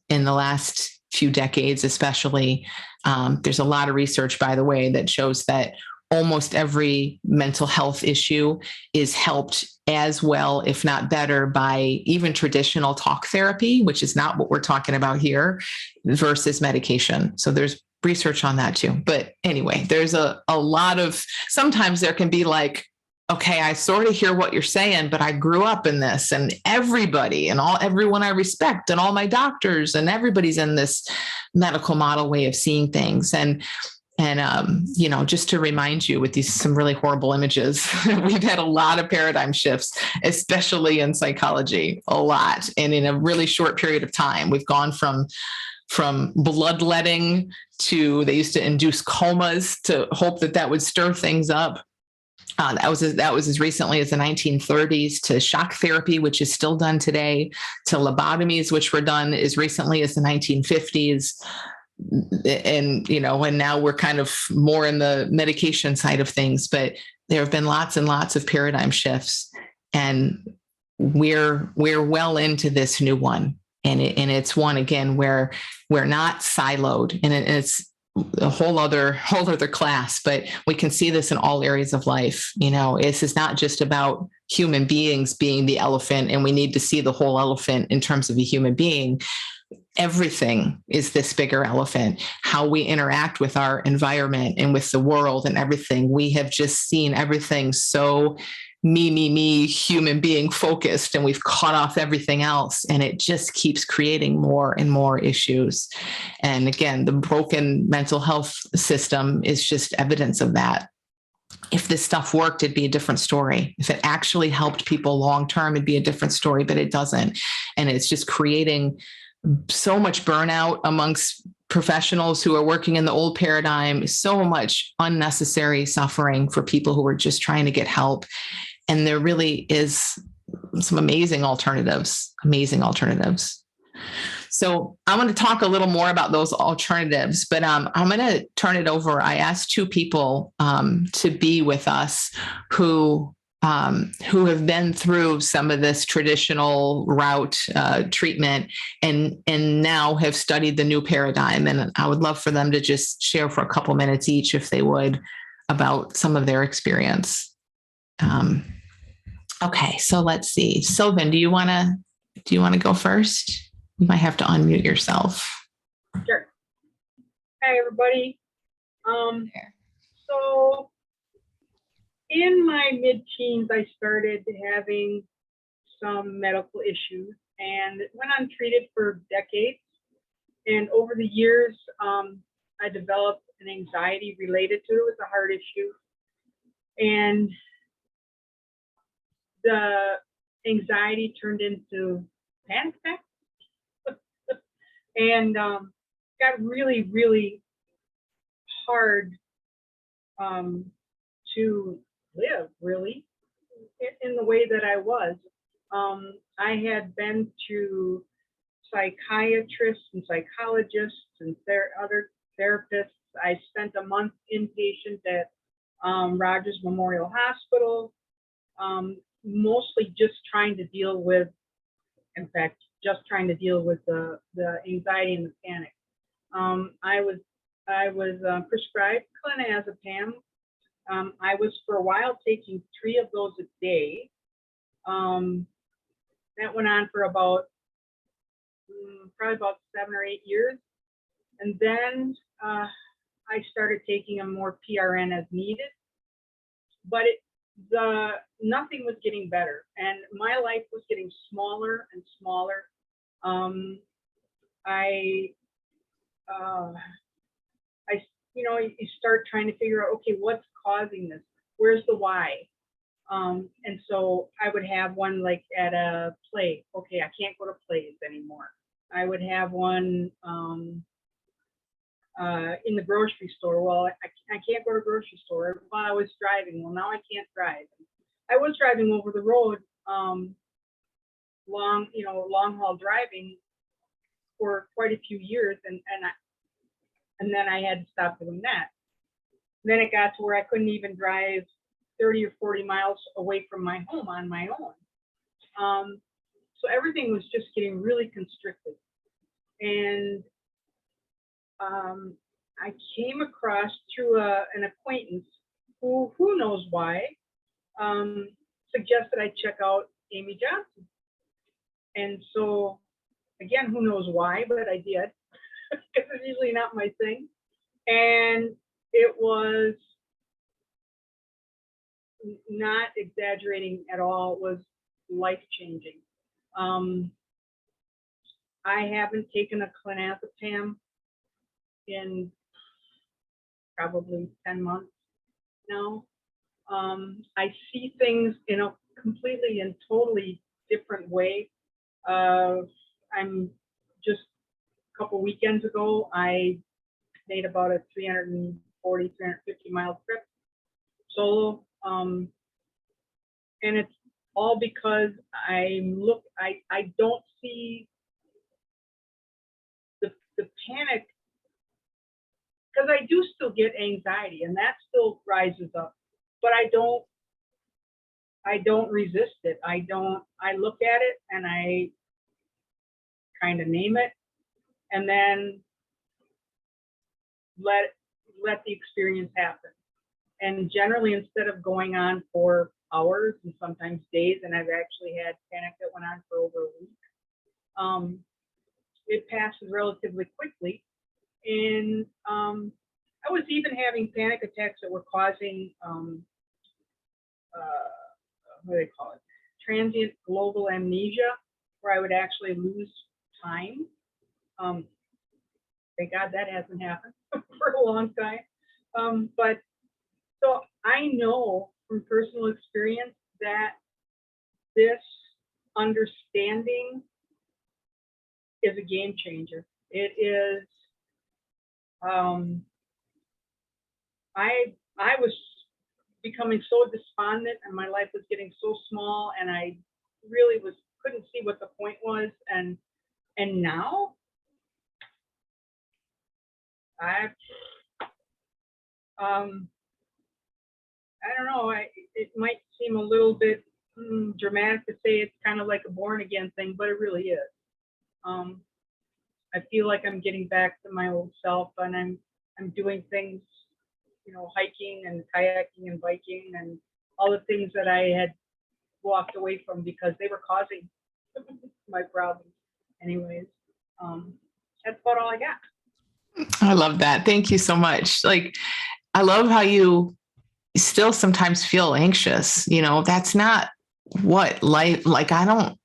in the last few decades, especially. There's a lot of research, by the way, that shows that almost every mental health issue is helped as well, if not better, by even traditional talk therapy, which is not what we're talking about here, versus medication. So there's research on that too. But anyway, there's a lot of, sometimes there can be like, okay, I sort of hear what you're saying, but I grew up in this, and everybody and everyone I respect and all my doctors and everybody's in this medical model way of seeing things. And just to remind you with some really horrible images, we've had a lot of paradigm shifts, especially in psychology, a lot. And in a really short period of time, we've gone from bloodletting to, they used to induce comas to hope that would stir things up. That was as recently as the 1930s, to shock therapy, which is still done today, to lobotomies, which were done as recently as the 1950s. And now we're kind of more in the medication side of things, but there have been lots and lots of paradigm shifts, and we're well into this new one. And it's one, again, where we're not siloed, and it's a whole other class, but we can see this in all areas of life. This is not just about human beings being the elephant, and we need to see the whole elephant in terms of a human being. Everything is this bigger elephant. How we interact with our environment and with the world and everything. We have just seen everything so me, human being focused, and we've cut off everything else. And it just keeps creating more and more issues. And again, the broken mental health system is just evidence of that. If this stuff worked, it'd be a different story. If it actually helped people long-term, it'd be a different story, but it doesn't. And it's just creating so much burnout amongst professionals who are working in the old paradigm, so much unnecessary suffering for people who are just trying to get help. And there really is some amazing alternatives. So I'm going to talk a little more about those alternatives, but I'm going to turn it over. I asked two people to be with us who have been through some of this traditional route treatment and now have studied the new paradigm. And I would love for them to just share for a couple minutes each, if they would, about some of their experience. Okay, so let's see. Sylvan, do you want to go first? You might have to unmute yourself. Sure. Hi, everybody. So in my mid-teens, I started having some medical issues and went untreated for decades. And over the years, I developed an anxiety related to it with a heart issue. And the anxiety turned into panic attacks. And got really, really hard to live, really, in the way that I was. I had been to psychiatrists and psychologists and other therapists. I spent a month inpatient at Rogers Memorial Hospital, mostly just trying to deal with, in fact, just trying to deal with the anxiety and the panic. I was prescribed clonazepam. I was for a while taking 3 of those a day. That went on for about probably about 7 or 8 years, and then I started taking them more PRN as needed. But nothing was getting better, and my life was getting smaller and smaller. You start trying to figure out, okay, what's causing this? Where's the why? And so I would have one like at a play. Okay, I can't go to plays anymore. I would have one in the grocery store. Well, I can't go to the grocery store while I was driving. Well, now I can't drive. I was driving over the road, long haul driving for quite a few years, and then I had to stop doing that. Then it got to where I couldn't even drive 30 or 40 miles away from my home on my own. So everything was just getting really constricted. And I came across through an acquaintance who knows why, suggested I check out Amy Johnson. And so, again, who knows why, but I did, because it's usually not my thing. And it was, not exaggerating at all, it was life-changing. I haven't taken a clonazepam in probably 10 months now. I see things in a completely and totally different way. I'm just a couple weekends ago, I made about a 340, 350 mile trip solo. And it's all because I don't see the panic, because I do still get anxiety and that still rises up, but I don't resist it. I look at it and I kind of name it, and then let the experience happen. And generally, instead of going on for hours and sometimes days, and I've actually had panic that went on for over a week, it passes relatively quickly. And I was even having panic attacks that were causing, what do they call it? Transient global amnesia, where I would actually lose time. Thank God that hasn't happened for a long time. But so I know from personal experience that this understanding is a game changer. It is, I was becoming so despondent and my life was getting so small and I really couldn't see what the point was. And now I don't know, it might seem a little bit dramatic to say it's kind of like a born again thing, but it really is. I feel like I'm getting back to my old self, and I'm doing things, hiking and kayaking and biking and all the things that I had walked away from because they were causing my problems. Anyways, that's about all I got. I love that. Thank you so much. Like, I love how you still sometimes feel anxious. That's not what life, like, I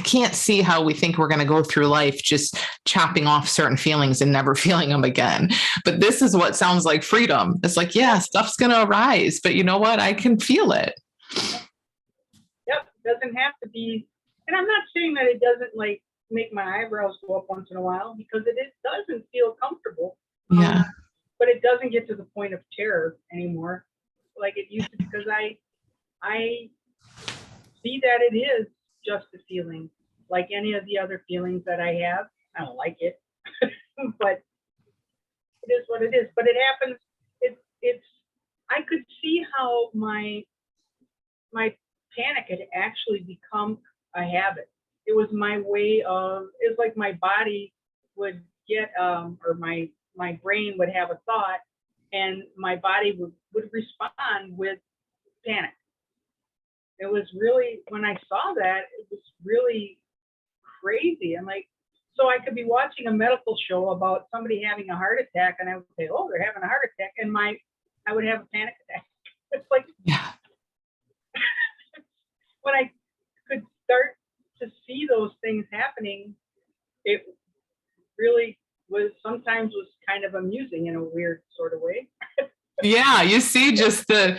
can't see how we think we're going to go through life just chopping off certain feelings and never feeling them again. But this is what sounds like freedom. It's like, yeah, stuff's going to arise, but you know what? I can feel it. Yep. It doesn't have to be. And I'm not saying that it doesn't like make my eyebrows go up once in a while, because it doesn't feel comfortable. Yeah. But it doesn't get to the point of terror anymore like it used to, because I see that it is just a feeling like any of the other feelings that I have. I don't like it, but it is what it is. But it happens. It's I could see how my panic had actually become a habit. It was my way of, it's like my body would get, or my brain would have a thought, and my body would respond with panic. It was really, when I saw that, it was really crazy. And like, so I could be watching a medical show about somebody having a heart attack, and I would say, "Oh, they're having a heart attack," and I would have a panic attack. It's like Yeah. when I could start to see those things happening, it really was, sometimes was kind of amusing in a weird sort of way. Yeah, you see just the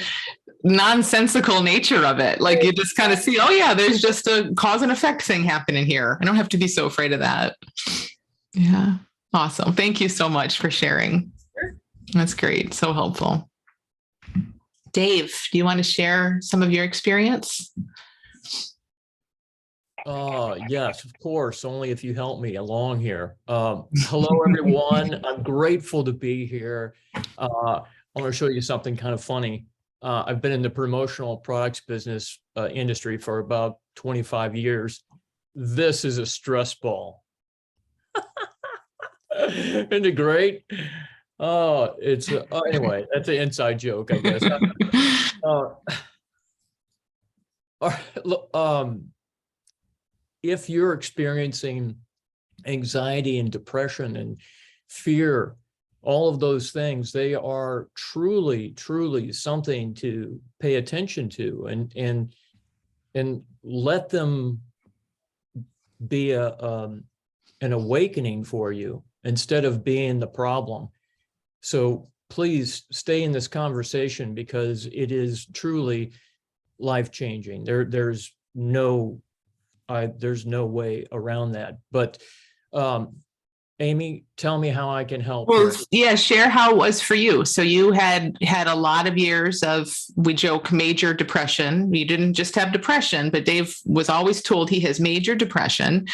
nonsensical nature of it. Like you just kind of see, oh yeah, there's just a cause and effect thing happening here. I don't have to be so afraid of that. Yeah. Awesome. Thank you so much for sharing. Sure. That's great. So helpful. Dave, do you want to share some of your experience? Yes, of course, only if you help me along here. Hello, everyone. I'm grateful to be here. I want to show you something kind of funny. I've been in the promotional products business industry for about 25 years. This is a stress ball. Isn't it great? Oh, it's anyway, that's an inside joke, I guess. If you're experiencing anxiety and depression and fear, all of those things, they are truly, truly something to pay attention to, and let them be an awakening for you instead of being the problem. So please stay in this conversation, because it is truly life-changing. There's no way around that. But Amy, tell me how I can help. Well, yeah, share how it was for you. So you had a lot of years of, we joke, major depression. You didn't just have depression, but Dave was always told he has major depression.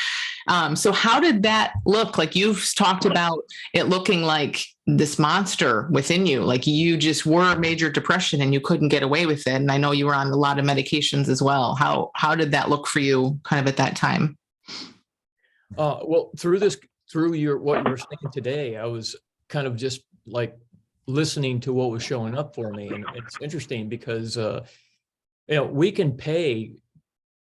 So how did that look? Like you've talked about it looking like this monster within you, like you just were major depression and you couldn't get away with it. And I know you were on a lot of medications as well. How did that look for you kind of at that time? Well, through what you were saying today, I was kind of just like listening to what was showing up for me. And it's interesting because, we can pay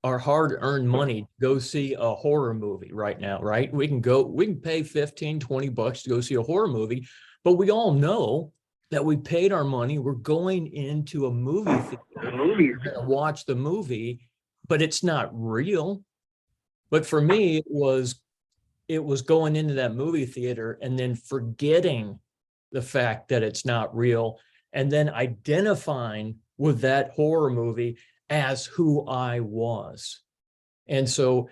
our hard-earned money to go see a horror movie right now, right? We can pay $15-20 to go see a horror movie, but we all know that we paid our money. We're going into a movie theater to watch the movie, but it's not real. But for me, it was going into that movie theater and then forgetting the fact that it's not real, and then identifying with that horror movie as who I was. And so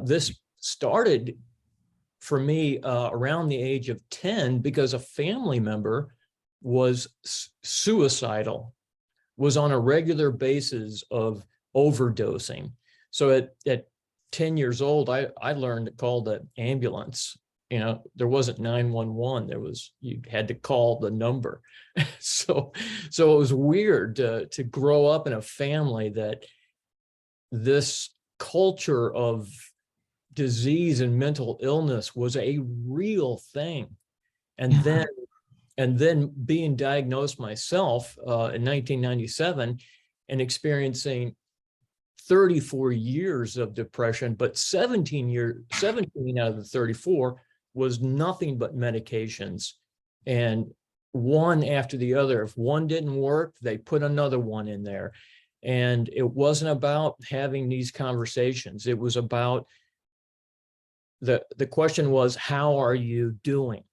this started for me around the age of 10, because a family member was suicidal, was on a regular basis of overdosing. So at 10 years old, I learned to call the ambulance. There wasn't 911. You had to call the number. So it was weird to grow up in a family that this culture of disease and mental illness was a real thing. And then being diagnosed myself in 1997 and experiencing 34 years of depression, but 17 out of the 34 was nothing but medications, and one after the other. If one didn't work, they put another one in there. And it wasn't about having these conversations. It was about the question was, how are you doing?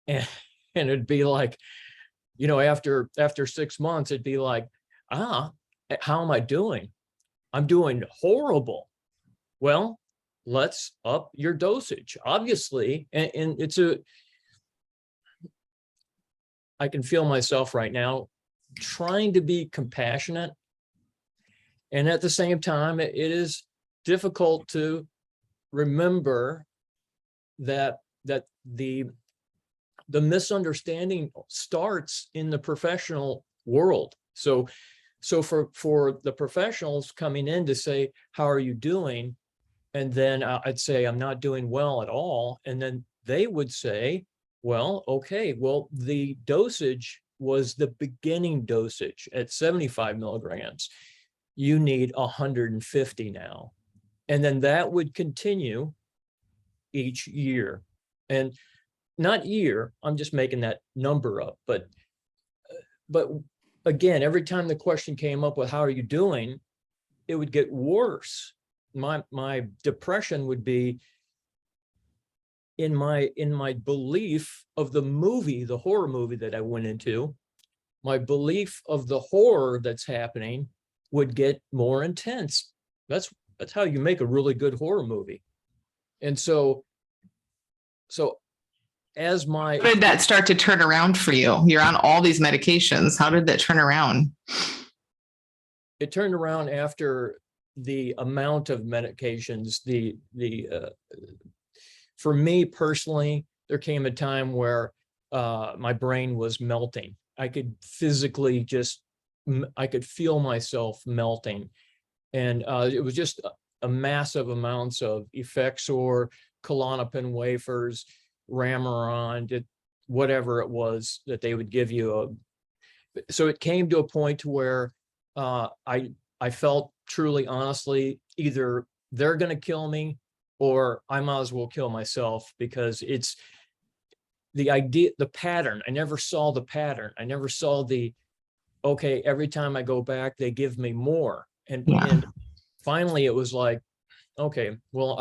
And it'd be like, after 6 months, it'd be like, how am I doing? I'm doing horrible. Well, let's up your dosage, obviously. And I can feel myself right now trying to be compassionate. And at the same time, it is difficult to remember that the misunderstanding starts in the professional world. So for the professionals coming in to say, how are you doing? And then I'd say, I'm not doing well at all. And then they would say, well, okay, well, the dosage was the beginning dosage at 75 milligrams. You need 150 now. And then that would continue each year. And not year, I'm just making that number up, but again, every time the question came up with how are you doing, it would get worse. My depression would be in my belief of the horror movie that I went into. My belief of the horror that's happening would get more intense. That's how you make a really good horror movie. And so as my— How did that start to turn around for you? You're on all these medications. How did that turn around? It turned around after the amount of medications, for me personally, there came a time where my brain was melting. I could physically I could feel myself melting. And it was just a massive amounts of Effexor, Klonopin wafers, Remeron, whatever it was that they would give you. So it came to a point to where I felt truly, honestly, either they're going to kill me or I might as well kill myself, because it's the idea, the pattern. I never saw the pattern. I never saw okay, every time I go back, they give me more. And finally it was like, okay, well,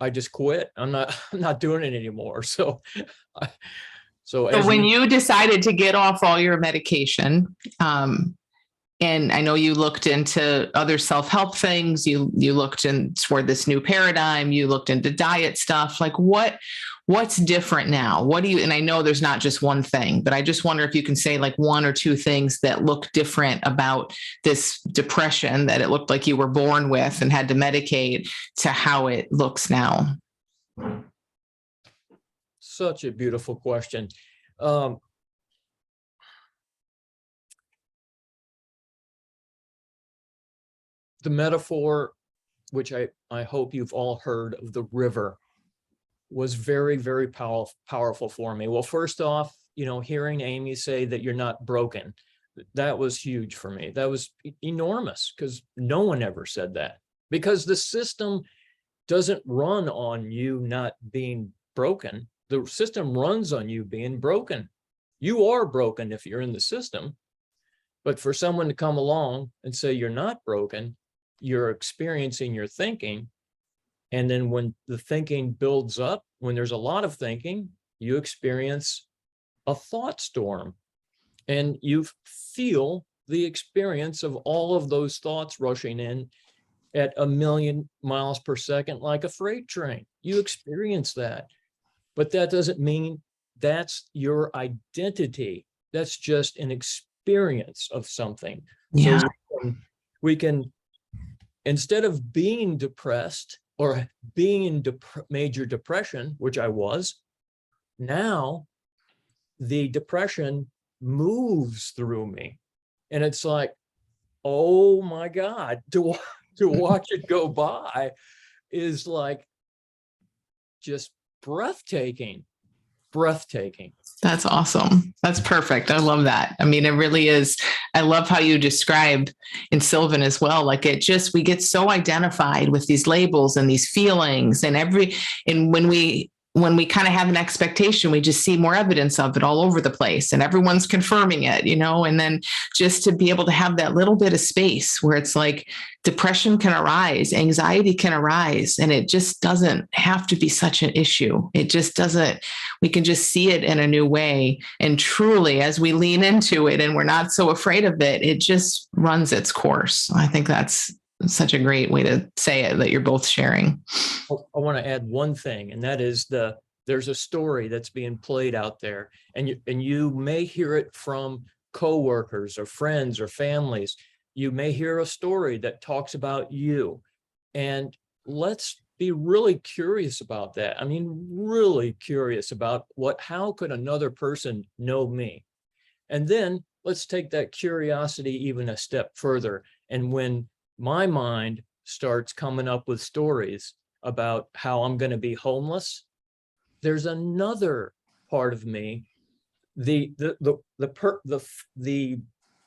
I just quit. I'm not doing it anymore. So when you decided to get off all your medication, and I know you looked into other self-help things, you looked in toward this new paradigm, you looked into diet stuff, like what's different now? What do you, and I know there's not just one thing, but I just wonder if you can say like one or two things that look different about this depression that it looked like you were born with and had to medicate to how it looks now. Such a beautiful question. The metaphor, which I hope you've all heard of, the river, was very, very powerful for me. Well, first off, hearing Amy say that you're not broken, that was huge for me. That was enormous, because no one ever said that, because the system doesn't run on you not being broken. The system runs on you being broken. You are broken if you're in the system. But for someone to come along and say you're not broken, you're experiencing your thinking. And then when the thinking builds up, when there's a lot of thinking, you experience a thought storm. And you feel the experience of all of those thoughts rushing in at 1,000,000 miles per second, like a freight train. You experience that. But that doesn't mean that's your identity. That's just an experience of something. Yeah. So we can, instead of being depressed or being in major depression, which I was, now the depression moves through me. And it's like, oh my God, to watch it go by is like just breathtaking. That's awesome. That's perfect. I love that. I mean, it really is. I love how you describe in Sylvan as well. Like we get so identified with these labels and these feelings and when we kind of have an expectation, we just see more evidence of it all over the place and everyone's confirming it, and then just to be able to have that little bit of space where it's like depression can arise, anxiety can arise, and it just doesn't have to be such an issue. It just doesn't, we can just see it in a new way. And truly, as we lean into it and we're not so afraid of it, it just runs its course. I think that's such a great way to say it that you're both sharing. I want to add one thing, and that is there's a story that's being played out there, and you may hear it from coworkers or friends or families. You may hear a story that talks about you, and let's be really curious about that. I mean, really curious about how could another person know me? And then let's take that curiosity even a step further. And when my mind starts coming up with stories about how I'm going to be homeless, there's another part of me, the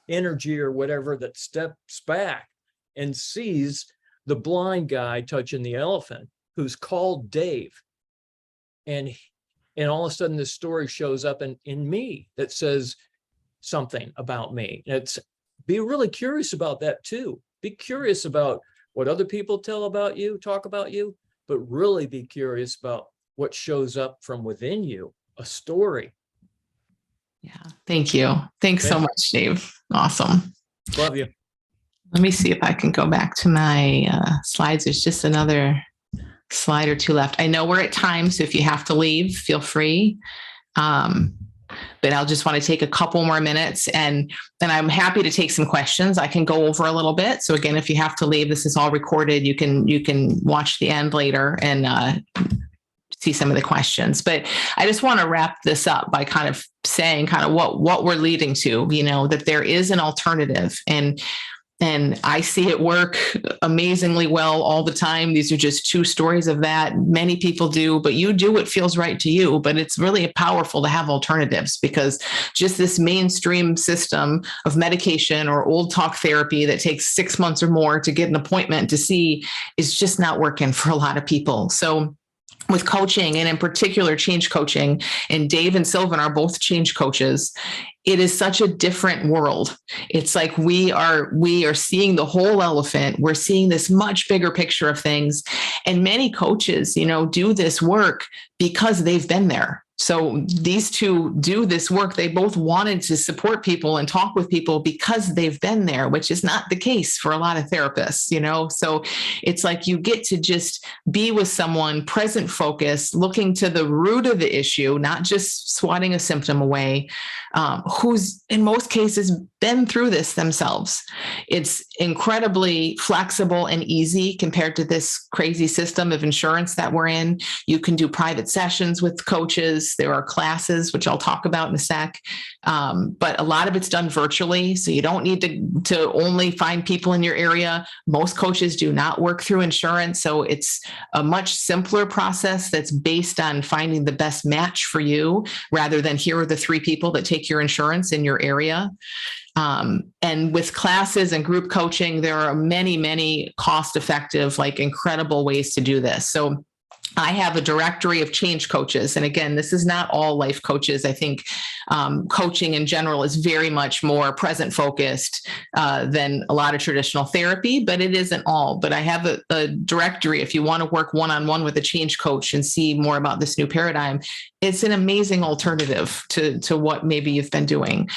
energy or whatever, that steps back and sees the blind guy touching the elephant who's called Dave. And all of a sudden this story shows up in me that says something about me. Be really curious about that too. Be curious about what other people talk about you, but really be curious about what shows up from within you, a story. Yeah. Thank you. Thanks so much, Dave. Awesome. Love you. Let me see if I can go back to my slides. There's just another slide or two left. I know we're at time, so if you have to leave, feel free. But I'll just want to take a couple more minutes, and I'm happy to take some questions. I can go over a little bit. So again, if you have to leave, this is all recorded. You can watch the end later and see some of the questions. But I just want to wrap this up by kind of saying kind of what we're leading to, that there is an alternative, and I see it work amazingly well all the time. These are just two stories of that. Many people do, but you do what feels right to you. But it's really powerful to have alternatives, because just this mainstream system of medication or old talk therapy that takes 6 months or more to get an appointment to see is just not working for a lot of people. So with coaching, and in particular change coaching, and Dave and Sylvan are both change coaches, it is such a different world. It's like we are seeing the whole elephant. We're seeing this much bigger picture of things. And many coaches, do this work because they've been there. So these two do this work. They both wanted to support people and talk with people because they've been there, which is not the case for a lot of therapists, So it's like you get to just be with someone, present focused, looking to the root of the issue, not just swatting a symptom away, who's in most cases been through this themselves. It's incredibly flexible and easy compared to this crazy system of insurance that we're in. You can do private sessions with coaches. There are classes, which I'll talk about in a sec. But a lot of it's done virtually. So you don't need to only find people in your area. Most coaches do not work through insurance. So it's a much simpler process that's based on finding the best match for you, rather than here are the 3 people that take your insurance in your area. And with classes and group coaching, there are many, many cost-effective, incredible ways to do this. So I have a directory of change coaches. And again, this is not all life coaches. I think coaching in general is very much more present focused than a lot of traditional therapy, but it isn't all. But I have a directory. If you want to work one-on-one with a change coach and see more about this new paradigm, it's an amazing alternative to what maybe you've been doing.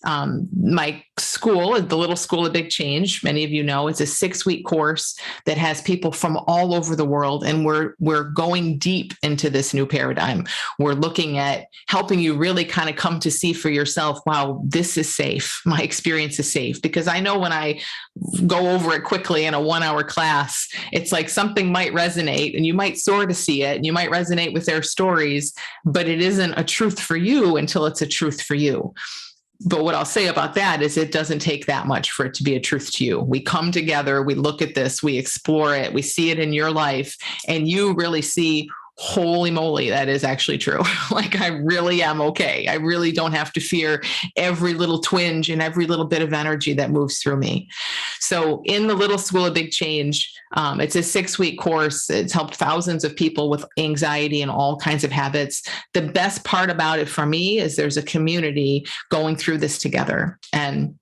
My school, the Little School of Big Change, many of you know, it's a 6-week course that has people from all over the world. And we're going deep into this new paradigm. We're looking at helping you really kind of come to see for yourself, wow, this is safe. My experience is safe. Because I know when I go over it quickly in a 1-hour class, it's like something might resonate and you might sort of see it and you might resonate with their stories, but it isn't a truth for you until it's a truth for you. But what I'll say about that is it doesn't take that much for it to be a truth to you. We come together, we look at this, we explore it, we see it in your life, and you really see, holy moly, that is actually true. I really am okay. I really don't have to fear every little twinge and every little bit of energy that moves through me. So in the Little School of Big Change, it's a 6-week course. It's helped thousands of people with anxiety and all kinds of habits. The best part about it for me is there's a community going through this together. And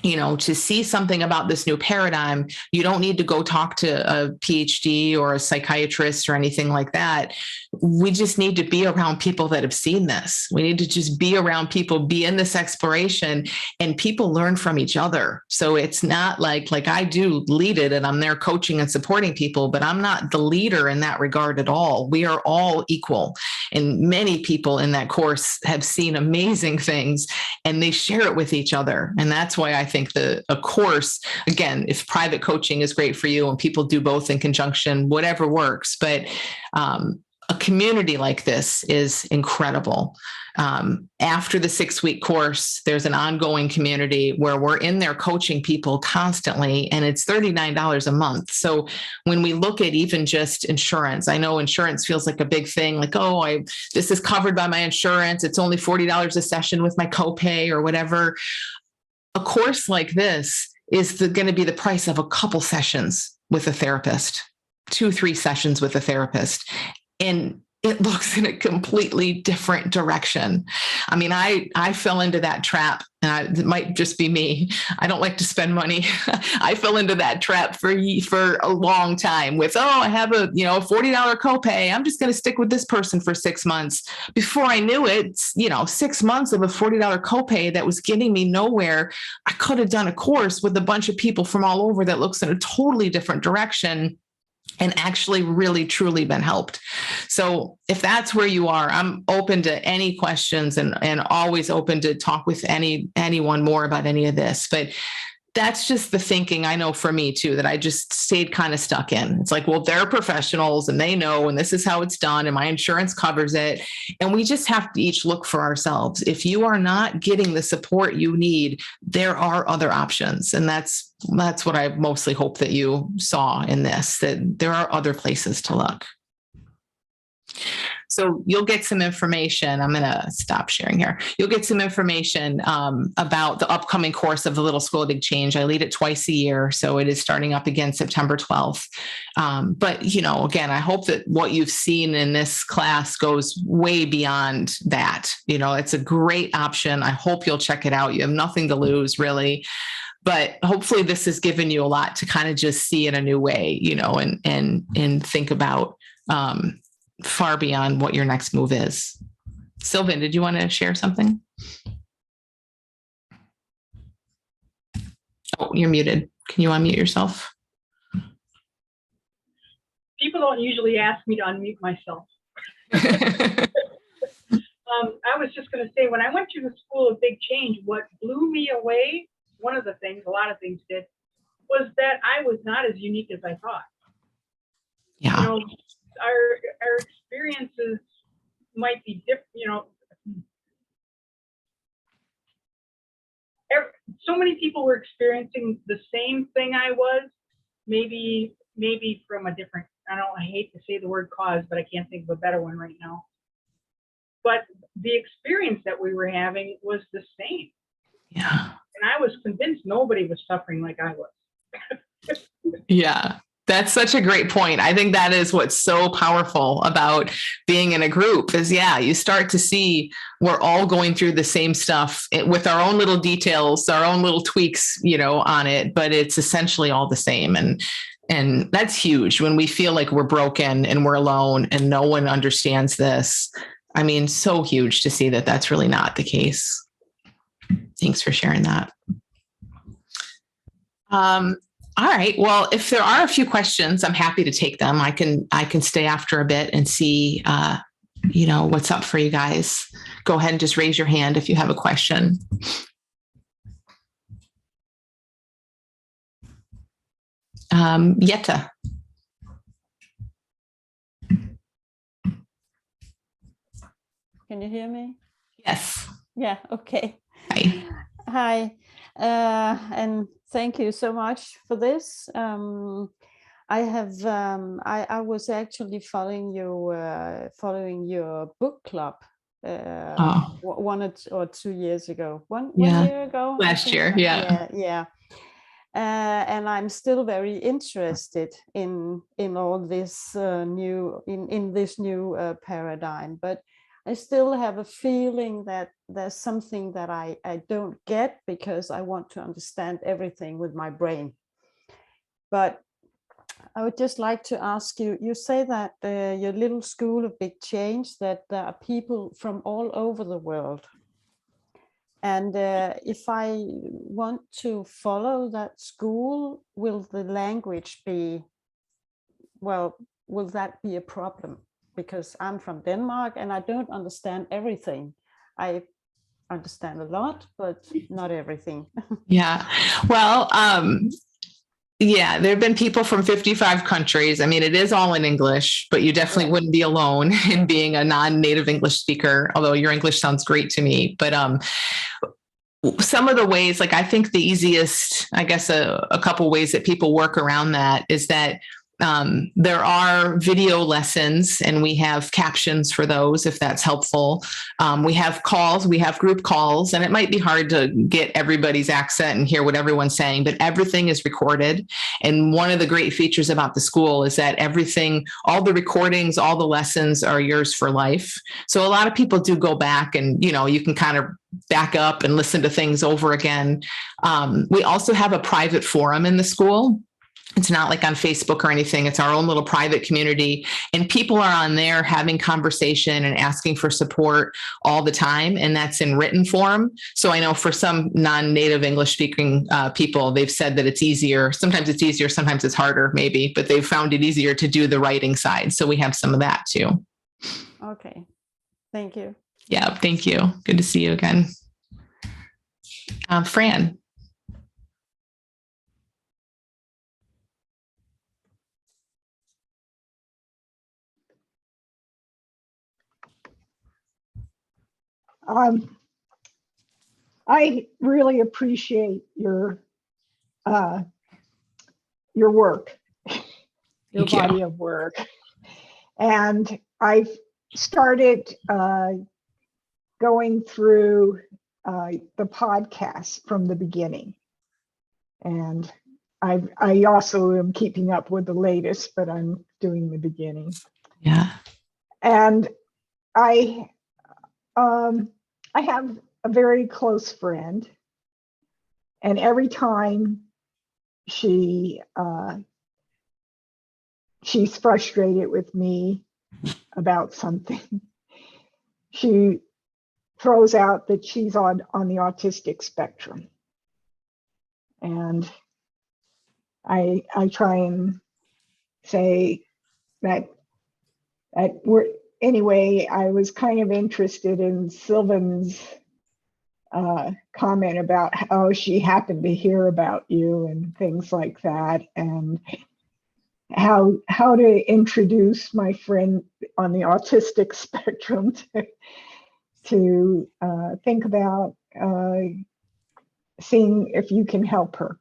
to see something about this new paradigm, you don't need to go talk to a PhD or a psychiatrist or anything like that. We just need to be around people that have seen this. We need to just be around people, be in this exploration, and people learn from each other. So it's not like I do lead it and I'm there coaching and supporting people, but I'm not the leader in that regard at all. We are all equal. And many people in that course have seen amazing things and they share it with each other. And that's why I think a course, again, if private coaching is great for you and people do both in conjunction, whatever works, but a community like this is incredible. After the 6-week course, there's an ongoing community where we're in there coaching people constantly, and it's $39 a month. So when we look at even just insurance, I know insurance feels like a big thing, like, oh, this is covered by my insurance. It's only $40 a session with my copay or whatever. A course like this is going to be the price of a couple sessions with a therapist, 2-3 sessions with a therapist. And it looks in a completely different direction. I mean, I fell into that trap, and it might just be me. I don't like to spend money. I fell into that trap for a long time with, I have a $40 copay. I'm just going to stick with this person for 6 months. Before I knew it, 6 months of a $40 copay that was getting me nowhere. I could have done a course with a bunch of people from all over that looks in a totally different direction, and actually really, truly been helped. So if that's where you are, I'm open to any questions and always open to talk with anyone more about any of this. But that's just the thinking I know for me too, that I just stayed kind of stuck in. It's like, well, they're professionals and they know, and this is how it's done, and my insurance covers it. And we just have to each look for ourselves. If you are not getting the support you need, there are other options. And that's what I mostly hope that you saw in this, that there are other places to look. So you'll get some information. I'm going to stop sharing here. You'll get some information about the upcoming course of the Little School of Big Change. I lead it twice a year, so it is starting up again September 12th. But, again, I hope that what you've seen in this class goes way beyond that. It's a great option. I hope you'll check it out. You have nothing to lose, really. But hopefully this has given you a lot to kind of just see in a new way, and think about far beyond what your next move is. Sylvan, did you want to share something? Oh, you're muted. Can you unmute yourself? People don't usually ask me to unmute myself. I was just going to say, when I went to the School of Big Change, what blew me away, one of the things, a lot of things did, was that I was not as unique as I thought. Yeah. Our experiences might be different. So many people were experiencing the same thing I was, maybe from a different, I hate to say the word cause, but I can't think of a better one right now. But the experience that we were having was the same. Yeah. And I was convinced nobody was suffering like I was. Yeah. That's such a great point. I think that is what's so powerful about being in a group is, you start to see we're all going through the same stuff with our own little details, our own little tweaks, on it, but it's essentially all the same. And that's huge when we feel like we're broken and we're alone and no one understands this. I mean, so huge to see that that's really not the case. Thanks for sharing that. All right. Well, if there are a few questions, I'm happy to take them. I can stay after a bit and see, what's up for you guys. Go ahead and just raise your hand if you have a question. Yetta. Can you hear me? Yes. Yeah. Okay. Hi. Hi. And thank you so much for this. I was actually following your book club 1 or 2 years ago. One year ago. Last year. Yeah. And I'm still very interested in all this in this new paradigm, but I still have a feeling that there's something that I don't get because I want to understand everything with my brain. But I would just like to ask you, you say that your little school of big change, that there are people from all over the world. And if I want to follow that school, will the language be, will that be a problem? Because I'm from Denmark and I don't understand everything. I understand a lot, but not everything. Yeah. Well, Yeah, there have been people from 55 countries. I mean, it is all in English, but you definitely Yeah. wouldn't be alone in being a non-native English speaker, although your English sounds great to me. But some of the ways, like I think the easiest, I guess a couple ways that people work around that is that there are video lessons and we have captions for those if that's helpful. We have calls, we have group calls, and it might be hard to get everybody's accent and hear what everyone's saying, but everything is recorded. And one of the great features about the school is that everything, all the recordings, all the lessons are yours for life. So a lot of people do go back and, you know, you can kind of back up and listen to things over again. We also have a private forum in the school. It's not like on Facebook or anything. It's our own little private community. And people are on there having conversation and asking for support all the time. And that's in written form. So I know for some non-native English speaking people, they've said that it's easier. Sometimes it's easier, sometimes it's harder, maybe, but they've found it easier to do the writing side. So we have some of that too. Okay. Thank you. Yeah, thank you. Good to see you again. Fran. I really appreciate your work, your Thank you. body of work. And I've started going through the podcast from the beginning. And I also am keeping up with the latest, but I'm doing the beginning. Yeah. And I have a very close friend, and every time she's frustrated with me about something, she throws out that she's on the autistic spectrum. And I try and say that we're, anyway, I was kind of interested in Sylvan's comment about how she happened to hear about you and things like that, and how to introduce my friend on the autistic spectrum to think about seeing if you can help her.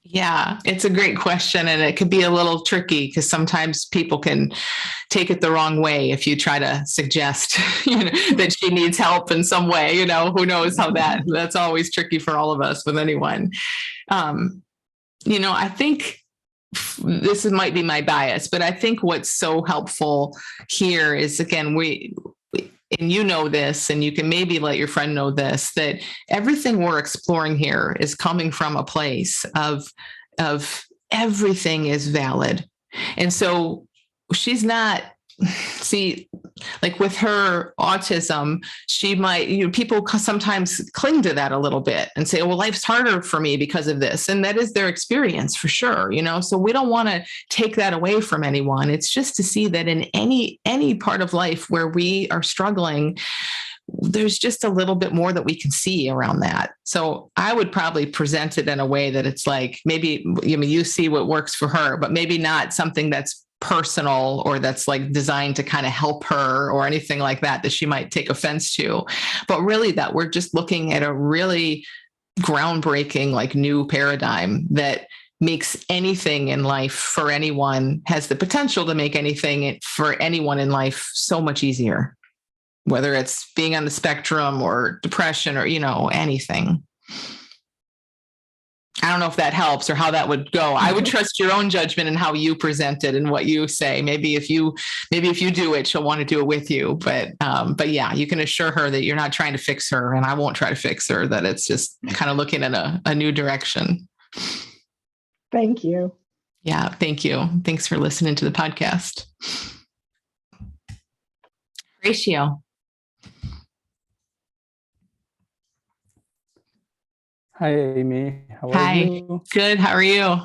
Yeah, it's a great question, and it could be a little tricky because sometimes people can take it the wrong way if you try to suggest that she needs help in some way. Who knows how that's always tricky for all of us with anyone. I think this might be my bias, but I think what's so helpful here is, again, and you know this, and you can maybe let your friend know this, that everything we're exploring here is coming from a place of everything is valid. And so she's not, see, like with her autism, she might, people sometimes cling to that a little bit and say, well, life's harder for me because of this. And that is their experience for sure. So we don't want to take that away from anyone. It's just to see that in any part of life where we are struggling, there's just a little bit more that we can see around that. So I would probably present it in a way that it's like, maybe, you see what works for her, but maybe not something that's personal or that's like designed to kind of help her or anything like that she might take offense to, but really that we're just looking at a really groundbreaking, like, new paradigm that makes anything in life for anyone, has the potential to make anything for anyone in life so much easier, whether it's being on the spectrum or depression or, anything. I don't know if that helps or how that would go. I would trust your own judgment and how you present it and what you say. Maybe if you do it, she'll want to do it with you. But yeah, you can assure her that you're not trying to fix her, and I won't try to fix her, that it's just kind of looking at a new direction. Thank you. Yeah, thank you. Thanks for listening to the podcast. Ratio. Hi, Amy. How are Hi. you? Good. How are you?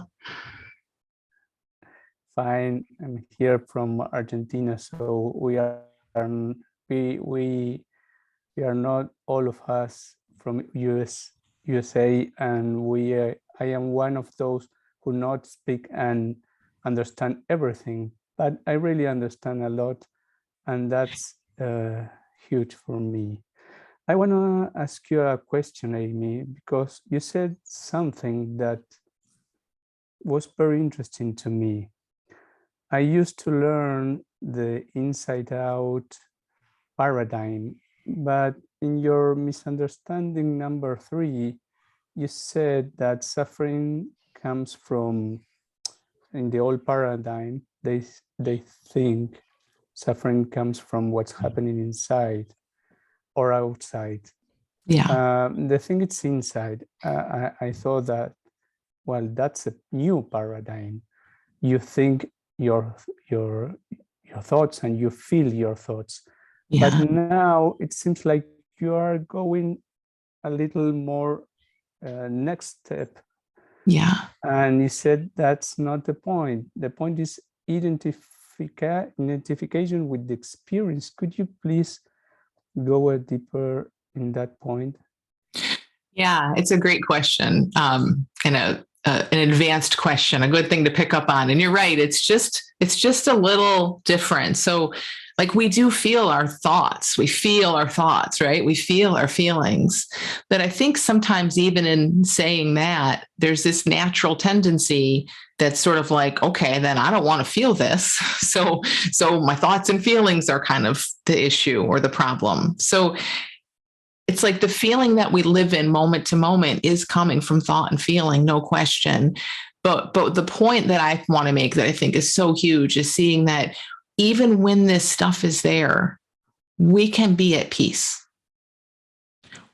Fine. I'm here from Argentina, so we are not all of us from USA, and I am one of those could not speak and understand everything, but I really understand a lot, and that's huge for me. I want to ask you a question, Amy, because you said something that was very interesting to me. I used to learn the inside out paradigm, but in your misunderstanding number 3, you said that suffering comes from, in the old paradigm, they think suffering comes from what's happening inside or outside. Yeah. The thing it's inside. I thought that, well, that's a new paradigm. You think your thoughts and you feel your thoughts. Yeah. But now it seems like you are going a little more next step. Yeah. And you said that's not the point. The point is identification with the experience. Could you please go deeper in that point? Yeah, it's a great question, and an advanced question, a good thing to pick up on. And you're right; it's just a little different. So, like, we do feel our thoughts. We feel our thoughts, right? We feel our feelings. But I think sometimes, even in saying that, there's this natural tendency that's sort of like, okay, then I don't want to feel this. So my thoughts and feelings are kind of the issue or the problem. So it's like the feeling that we live in moment to moment is coming from thought and feeling, no question. But the point that I want to make that I think is so huge is seeing that even when this stuff is there, we can be at peace.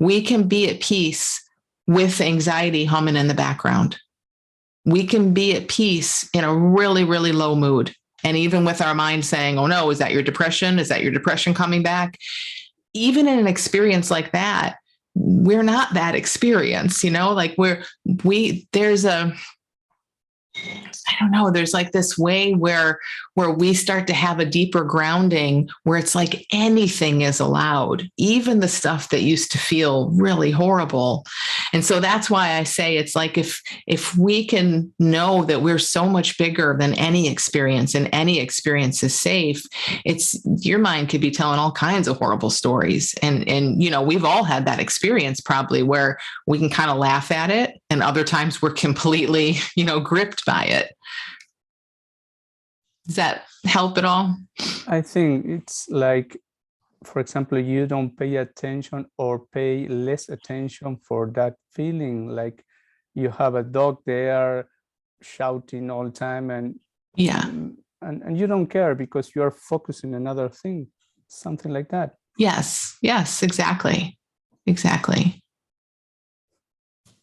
We can be at peace with anxiety humming in the background. We can be at peace in a really, really low mood. And even with our mind saying, oh no, is that your depression? Is that your depression coming back? Even in an experience like that, we're not that experience, like there's like this way where we start to have a deeper grounding where it's like anything is allowed, even the stuff that used to feel really horrible. And so that's why I say it's like if we can know that we're so much bigger than any experience and any experience is safe, it's your mind could be telling all kinds of horrible stories. And we've all had that experience probably where we can kind of laugh at it, and other times we're completely, gripped by it. Does that help at all? I think it's like, for example, you don't pay attention or pay less attention for that feeling. Like you have a dog there shouting all the time and you don't care because you are focusing on another thing, something like that. Yes, exactly.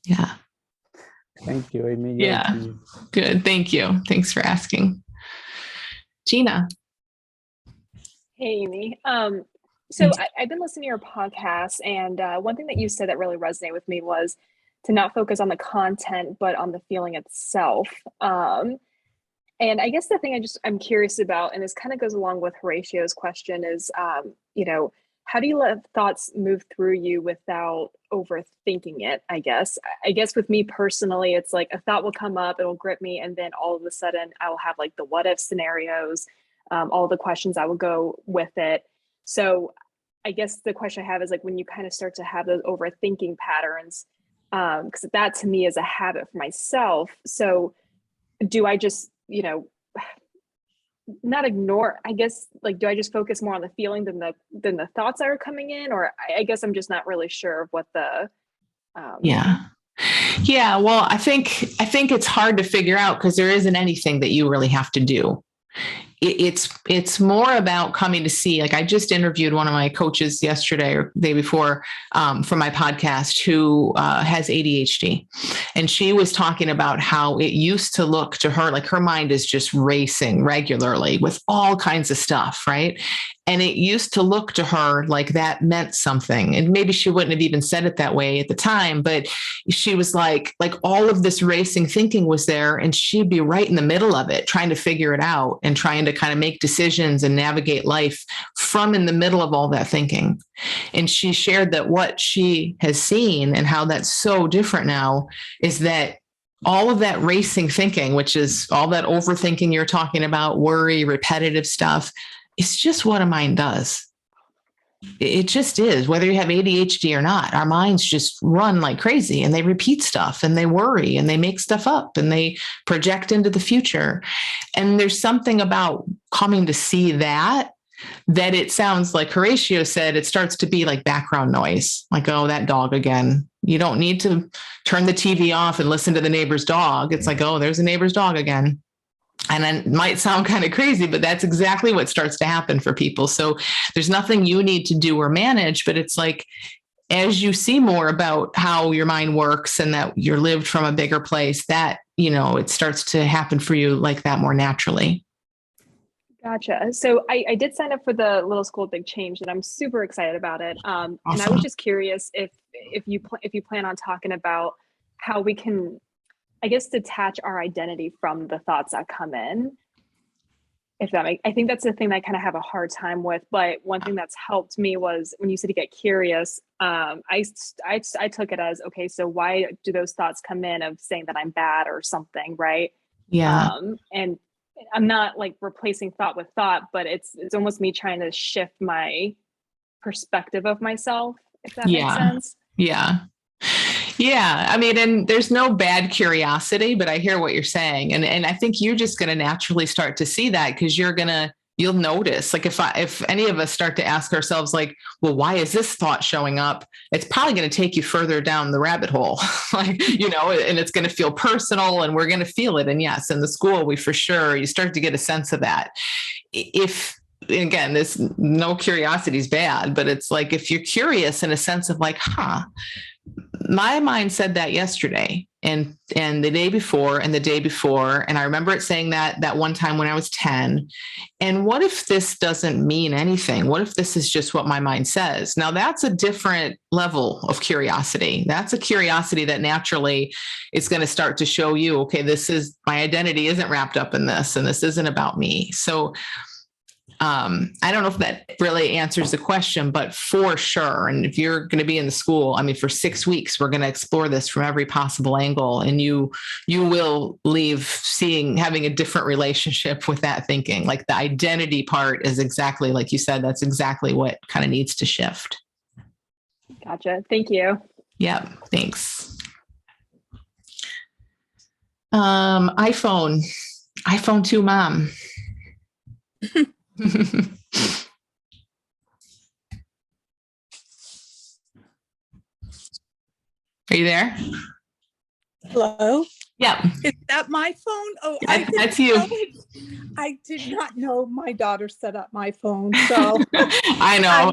Yeah. Thank you, Amy. Yeah. Good. Thank you. Thanks for asking. Gina. Hey, Amy. So I've been listening to your podcast, and one thing that you said that really resonated with me was to not focus on the content, but on the feeling itself. And I guess the thing I'm curious about, and this kind of goes along with Horatio's question, is, how do you let thoughts move through you without overthinking it? I guess with me personally, it's like a thought will come up, it'll grip me, and then all of a sudden I will have like the what if scenarios, all the questions I will go with it. So I guess the question I have is like when you kind of start to have those overthinking patterns, because that to me is a habit for myself. So do I just, not ignore, I guess, like, do I just focus more on the feeling than the thoughts that are coming in? Or I guess I'm just not really sure of what the, Yeah. Well, I think it's hard to figure out because there isn't anything that you really have to do. It's more about coming to see, like I just interviewed one of my coaches yesterday or the day before for my podcast who has ADHD. And she was talking about how it used to look to her like her mind is just racing regularly with all kinds of stuff, right? And it used to look to her like that meant something. And maybe she wouldn't have even said it that way at the time, but she was like all of this racing thinking was there and she'd be right in the middle of it, trying to figure it out and trying to kind of make decisions and navigate life from in the middle of all that thinking. And she shared that what she has seen and how that's so different now is that all of that racing thinking, which is all that overthinking you're talking about, worry, repetitive stuff, it's just what a mind does. It just is, whether you have ADHD or not. Our minds just run like crazy and they repeat stuff and they worry and they make stuff up and they project into the future. And there's something about coming to see that it sounds like Horatio said, it starts to be like background noise, like, oh, that dog again. You don't need to turn the TV off and listen to the neighbor's dog. It's like, oh, there's a neighbor's dog again. And it might sound kind of crazy, but that's exactly what starts to happen for people. So there's nothing you need to do or manage, but it's like, as you see more about how your mind works and that you're lived from a bigger place, that, it starts to happen for you like that more naturally. Gotcha. So I did sign up for the Little School Big Change, and I'm super excited about it. Awesome. And I was just curious if you plan on talking about how we can, I guess, detach our identity from the thoughts that come in. I think that's the thing that I kind of have a hard time with. But one thing that's helped me was when you said to get curious. I took it as, okay, so why do those thoughts come in of saying that I'm bad or something, right? Yeah. And I'm not like replacing thought with thought, but it's almost me trying to shift my perspective of myself, if that makes sense. Yeah. Yeah. I mean, and there's no bad curiosity, but I hear what you're saying. And I think you're just going to naturally start to see that because you'll notice, like if any of us start to ask ourselves like, well, why is this thought showing up? It's probably going to take you further down the rabbit hole, and it's going to feel personal and we're going to feel it. And yes, in the school, you start to get a sense of that. Again, this no curiosity is bad, but it's like, if you're curious in a sense of like, my mind said that yesterday and the day before and the day before. And I remember it saying that one time when I was 10. And what if this doesn't mean anything? What if this is just what my mind says? Now that's a different level of curiosity. That's a curiosity that naturally is going to start to show you, okay, my identity isn't wrapped up in this, and this isn't about me. So I don't know if that really answers the question, but for sure. And if you're going to be in the school, for 6 weeks, we're going to explore this from every possible angle. And you will leave having a different relationship with that thinking. Like the identity part is exactly like you said, that's exactly what kind of needs to shift. Gotcha. Thank you. Yeah. Thanks. iPhone 2, Mom. Are you there? Hello? Yeah. Is that my phone? Oh, that's you. I did not know my daughter set up my phone. So I know.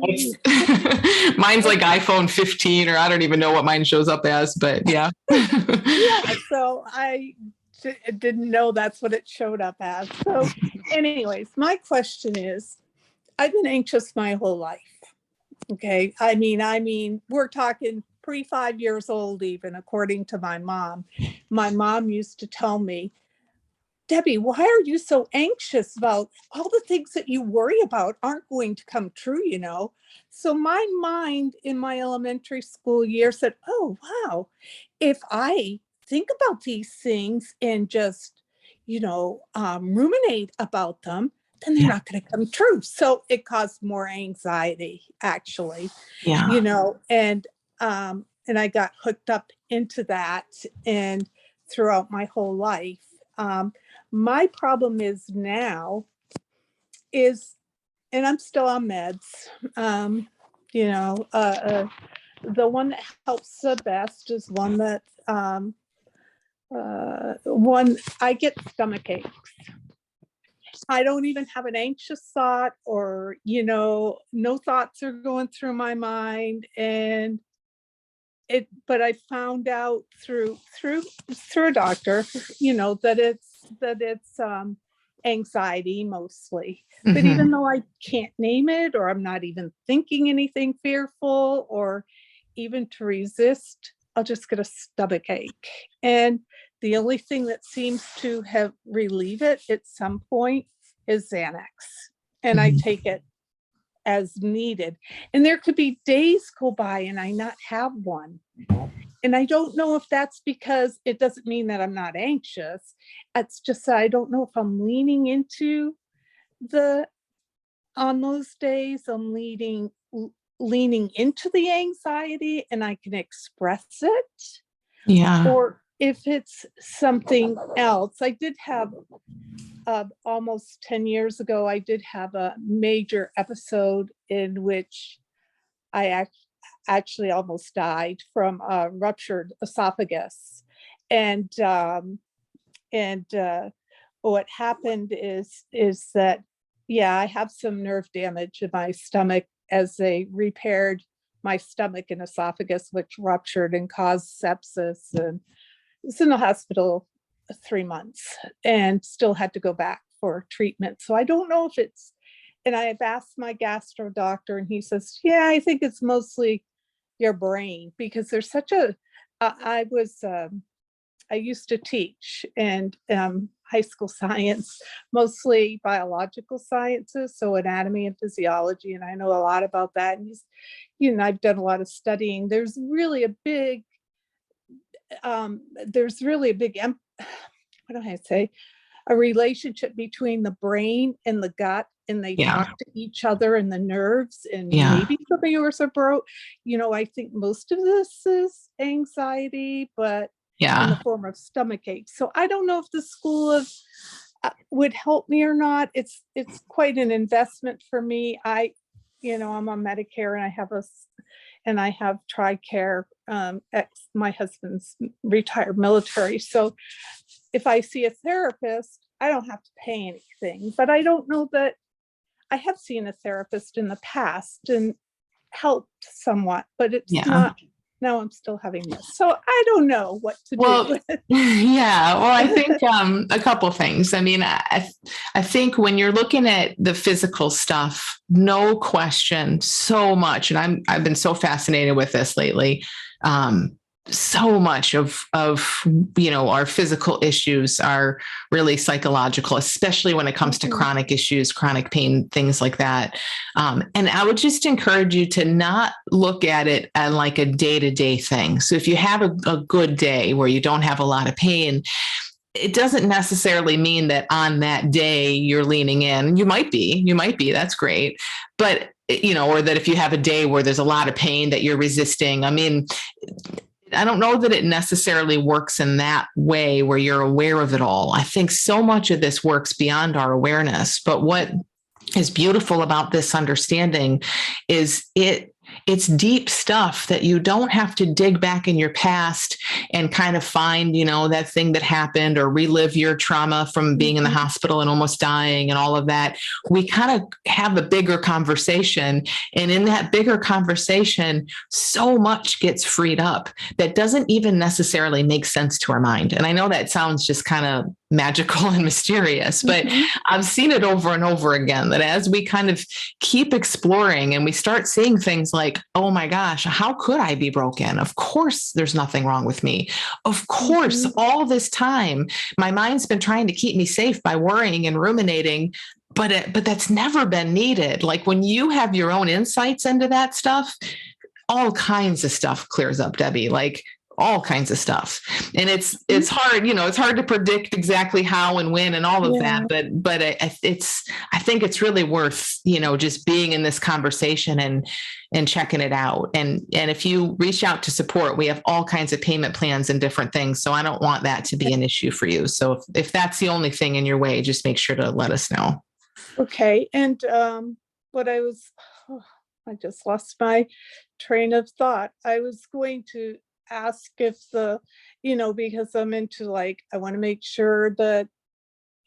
Mine's like iPhone 15, or I don't even know what mine shows up as, but yeah. Yeah, so I didn't know that's what it showed up as. So anyways, my question is, I've been anxious my whole life. Okay. I mean, we're talking pre-5 years old, even according to my mom. My mom used to tell me, Debbie, why are you so anxious about all the things that you worry about aren't going to come true, So my mind in my elementary school year said, oh, wow, if I think about these things and just, ruminate about them, then they're not going to come true. So it caused more anxiety, actually, and I got hooked up into that and throughout my whole life. My problem is now and I'm still on meds, the one that helps the best is one that, I get stomach aches. I don't even have an anxious thought or, no thoughts are going through my mind. But I found out through a doctor, that it's anxiety mostly. Mm-hmm. But even though I can't name it, or I'm not even thinking anything fearful or even to resist, I'll just get a stomach ache. And the only thing that seems to have relieved it at some point is Xanax. And I take it as needed. And there could be days go by and I not have one. And I don't know if that's because it doesn't mean that I'm not anxious. It's just that I don't know if I'm leaning into on those days, I'm leaning into the anxiety and I can express it. Yeah. Or if it's something else. I did have almost 10 years ago, I did have a major episode in which I actually almost died from a ruptured esophagus. And what happened is that, yeah, I have some nerve damage in my stomach as they repaired my stomach and esophagus, which ruptured and caused sepsis. And I was in the hospital 3 months and still had to go back for treatment. So I don't know if it's, and I've asked my gastro doctor and he says, yeah, I think it's mostly your brain, because there's such a, I used to teach and high school science, mostly biological sciences, so anatomy and physiology, and I know a lot about that. And I've done a lot of studying. There's really a big, what do I say? A relationship between the brain and the gut, and they talk to each other and the nerves, and maybe some of yours are broke. I think most of this is anxiety, but in the form of stomach aches. So I don't know if the school of would help me or not. It's quite an investment for me. I'm on Medicare and I have TRICARE. My husband's retired military. So if I see a therapist, I don't have to pay anything, but I don't know that I have seen a therapist in the past and helped somewhat, but it's not. Now I'm still having this. So I don't know what to do. Yeah. Well, I think a couple things. I mean, I think when you're looking at the physical stuff, no question, so much. And I've been so fascinated with this lately. So much of our physical issues are really psychological, especially when it comes to chronic issues, chronic pain, things like that. And I would just encourage you to not look at it as like a day-to-day thing. So if you have a good day where you don't have a lot of pain, it doesn't necessarily mean that on that day you're leaning in. You might be, that's great. But, or that if you have a day where there's a lot of pain that you're resisting, I mean, I don't know that it necessarily works in that way where you're aware of it all. I think so much of this works beyond our awareness. But what is beautiful about this understanding is it's deep stuff that you don't have to dig back in your past and kind of find, that thing that happened or relive your trauma from being in the hospital and almost dying and all of that. We kind of have a bigger conversation. And in that bigger conversation, so much gets freed up that doesn't even necessarily make sense to our mind. And I know that sounds just kind of magical and mysterious, but I've seen it over and over again, that as we kind of keep exploring and we start seeing things like, oh my gosh, how could I be broken? Of course, there's nothing wrong with me. Of course, all this time, my mind's been trying to keep me safe by worrying and ruminating, but that's never been needed. Like when you have your own insights into that stuff, all kinds of stuff clears up, Debbie, like all kinds of stuff. And it's hard, it's hard to predict exactly how and when and all of that, but I think it's really worth, just being in this conversation and checking it out. And if you reach out to support, we have all kinds of payment plans and different things. So I don't want that to be an issue for you. So if that's the only thing in your way, just make sure to let us know. Okay. And I just lost my train of thought. I was going to ask if because I'm into I want to make sure that,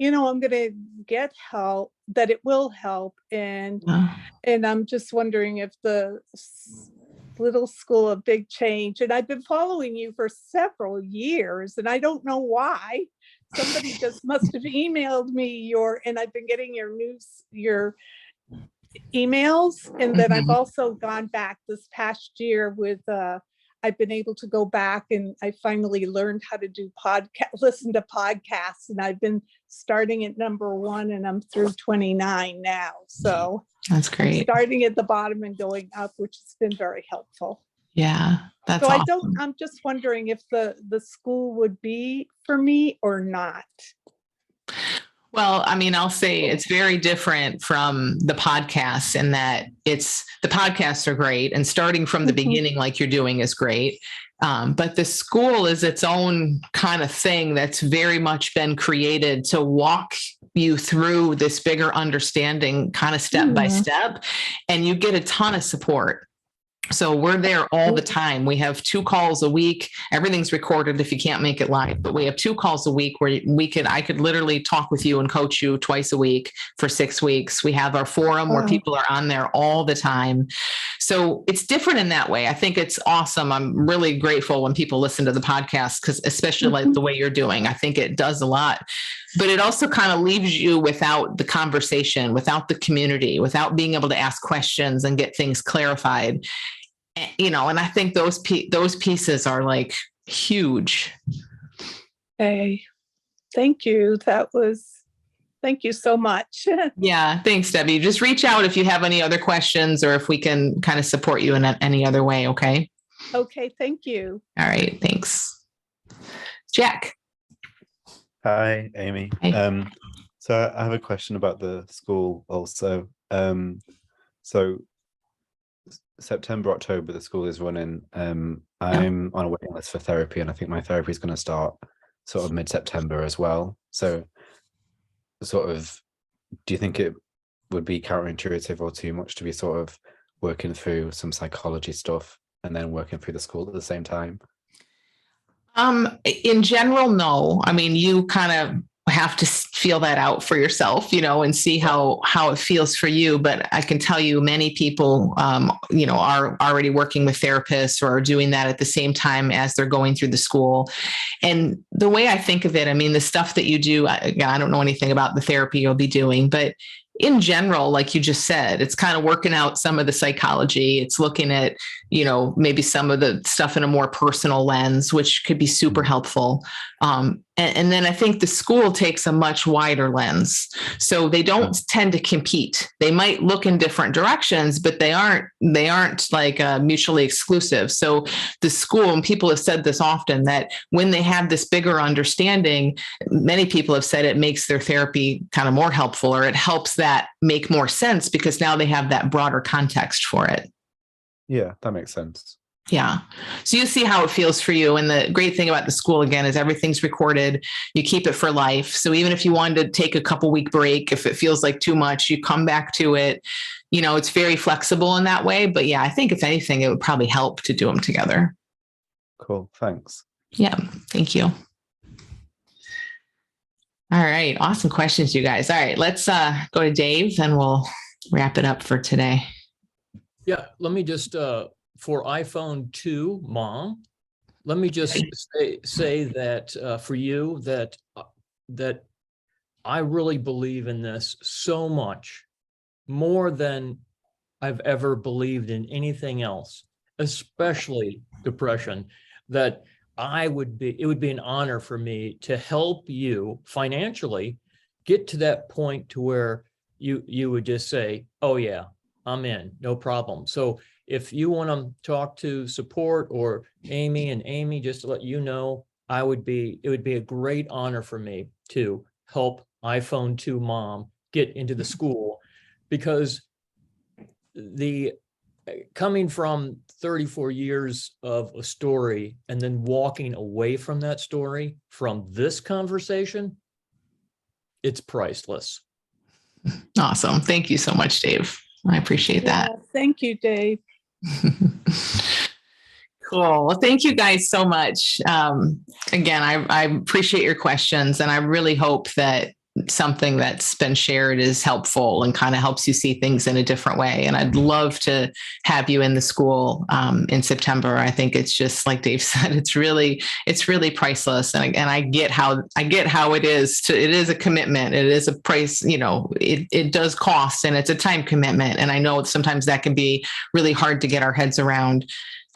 I'm going to get help, that it will help. And I'm just wondering if the Little School of Big Change, and I've been following you for several years and I don't know why. Somebody just must have emailed me and I've been getting your emails. And then I've also gone back this past year with I've been able to go back and I finally learned how to do listen to podcasts, and I've been starting at number 1 and I'm through 29 now. So that's great. I'm starting at the bottom and going up, which has been very helpful. Yeah, that's So awesome. I'm just wondering if the school would be for me or not. Well, I mean, I'll say it's very different from the podcasts in that the podcasts are great, and starting from the beginning, like you're doing, is great. But the school is its own kind of thing that's very much been created to walk you through this bigger understanding kind of step by step, and you get a ton of support. So we're there all the time. We have 2 calls a week. Everything's recorded if you can't make it live, but we have 2 calls a week where I could literally talk with you and coach you twice a week for 6 weeks. We have our forum where people are on there all the time. So it's different in that way. I think it's awesome. I'm really grateful when people listen to the podcast, because especially like the way you're doing, I think it does a lot. But it also kind of leaves you without the conversation, without the community, without being able to ask questions and get things clarified. And I think those pieces are like huge. Hey, thank you. Thank you so much. Yeah, thanks, Debbie. Just reach out if you have any other questions or if we can kind of support you in any other way. Okay. Okay, thank you. All right. Thanks. Jack. Hi, Amy. Hi. So I have a question about the school also. So September, October, the school is running. I'm on a waiting list for therapy, and I think my therapy is going to start sort of mid-September as well. So sort of, do you think it would be counterintuitive or too much to be sort of working through some psychology stuff and then working through the school at the same time? In general, no. I mean, you kind of have to feel that out for yourself, and see how it feels for you. But I can tell you many people, are already working with therapists or are doing that at the same time as they're going through the school. And the way I think of it, I mean, the stuff that you do, I don't know anything about the therapy you'll be doing, but in general, like you just said, it's kind of working out some of the psychology. It's looking at, maybe some of the stuff in a more personal lens, which could be super helpful. And then I think the school takes a much wider lens. So they don't tend to compete. They might look in different directions, but they aren't like mutually exclusive. So the school, and people have said this often, that when they have this bigger understanding, many people have said it makes their therapy kind of more helpful, or it helps that make more sense because now they have that broader context for it. Yeah, that makes sense. Yeah. So you see how it feels for you. And the great thing about the school, again, is everything's recorded. You keep it for life. So even if you wanted to take a couple-week break, if it feels like too much, you come back to it. It's very flexible in that way. But yeah, I think if anything, it would probably help to do them together. Cool. Thanks. Yeah. Thank you. All right. Awesome questions, you guys. All right. Let's go to Dave and we'll wrap it up for today. Yeah. Let me just, for iPhone 2 mom, let me just say that for you, that I really believe in this so much, more than I've ever believed in anything else, especially depression, that it would be an honor for me to help you financially get to that point to where you would just say, oh yeah, I'm in, no problem. So if you want to talk to support or Amy, just to let you know, it would be a great honor for me to help iPhone 2 mom get into the school, because coming from 34 years of a story and then walking away from that story, from this conversation, it's priceless. Awesome. Thank you so much, Dave. I appreciate that. Thank you, Dave. Cool. Well, thank you guys so much. Again, I appreciate your questions, and I really hope that something that's been shared is helpful and kind of helps you see things in a different way. And I'd love to have you in the school in September. I think it's just like Dave said, it's really priceless. And I get how it is it is a commitment. It is a price, it does cost, and it's a time commitment. And I know sometimes that can be really hard to get our heads around.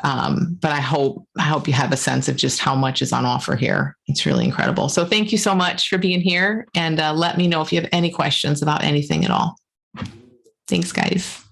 But I hope you have a sense of just how much is on offer here. It's really incredible. So thank you so much for being here, and let me know if you have any questions about anything at all. Thanks, guys.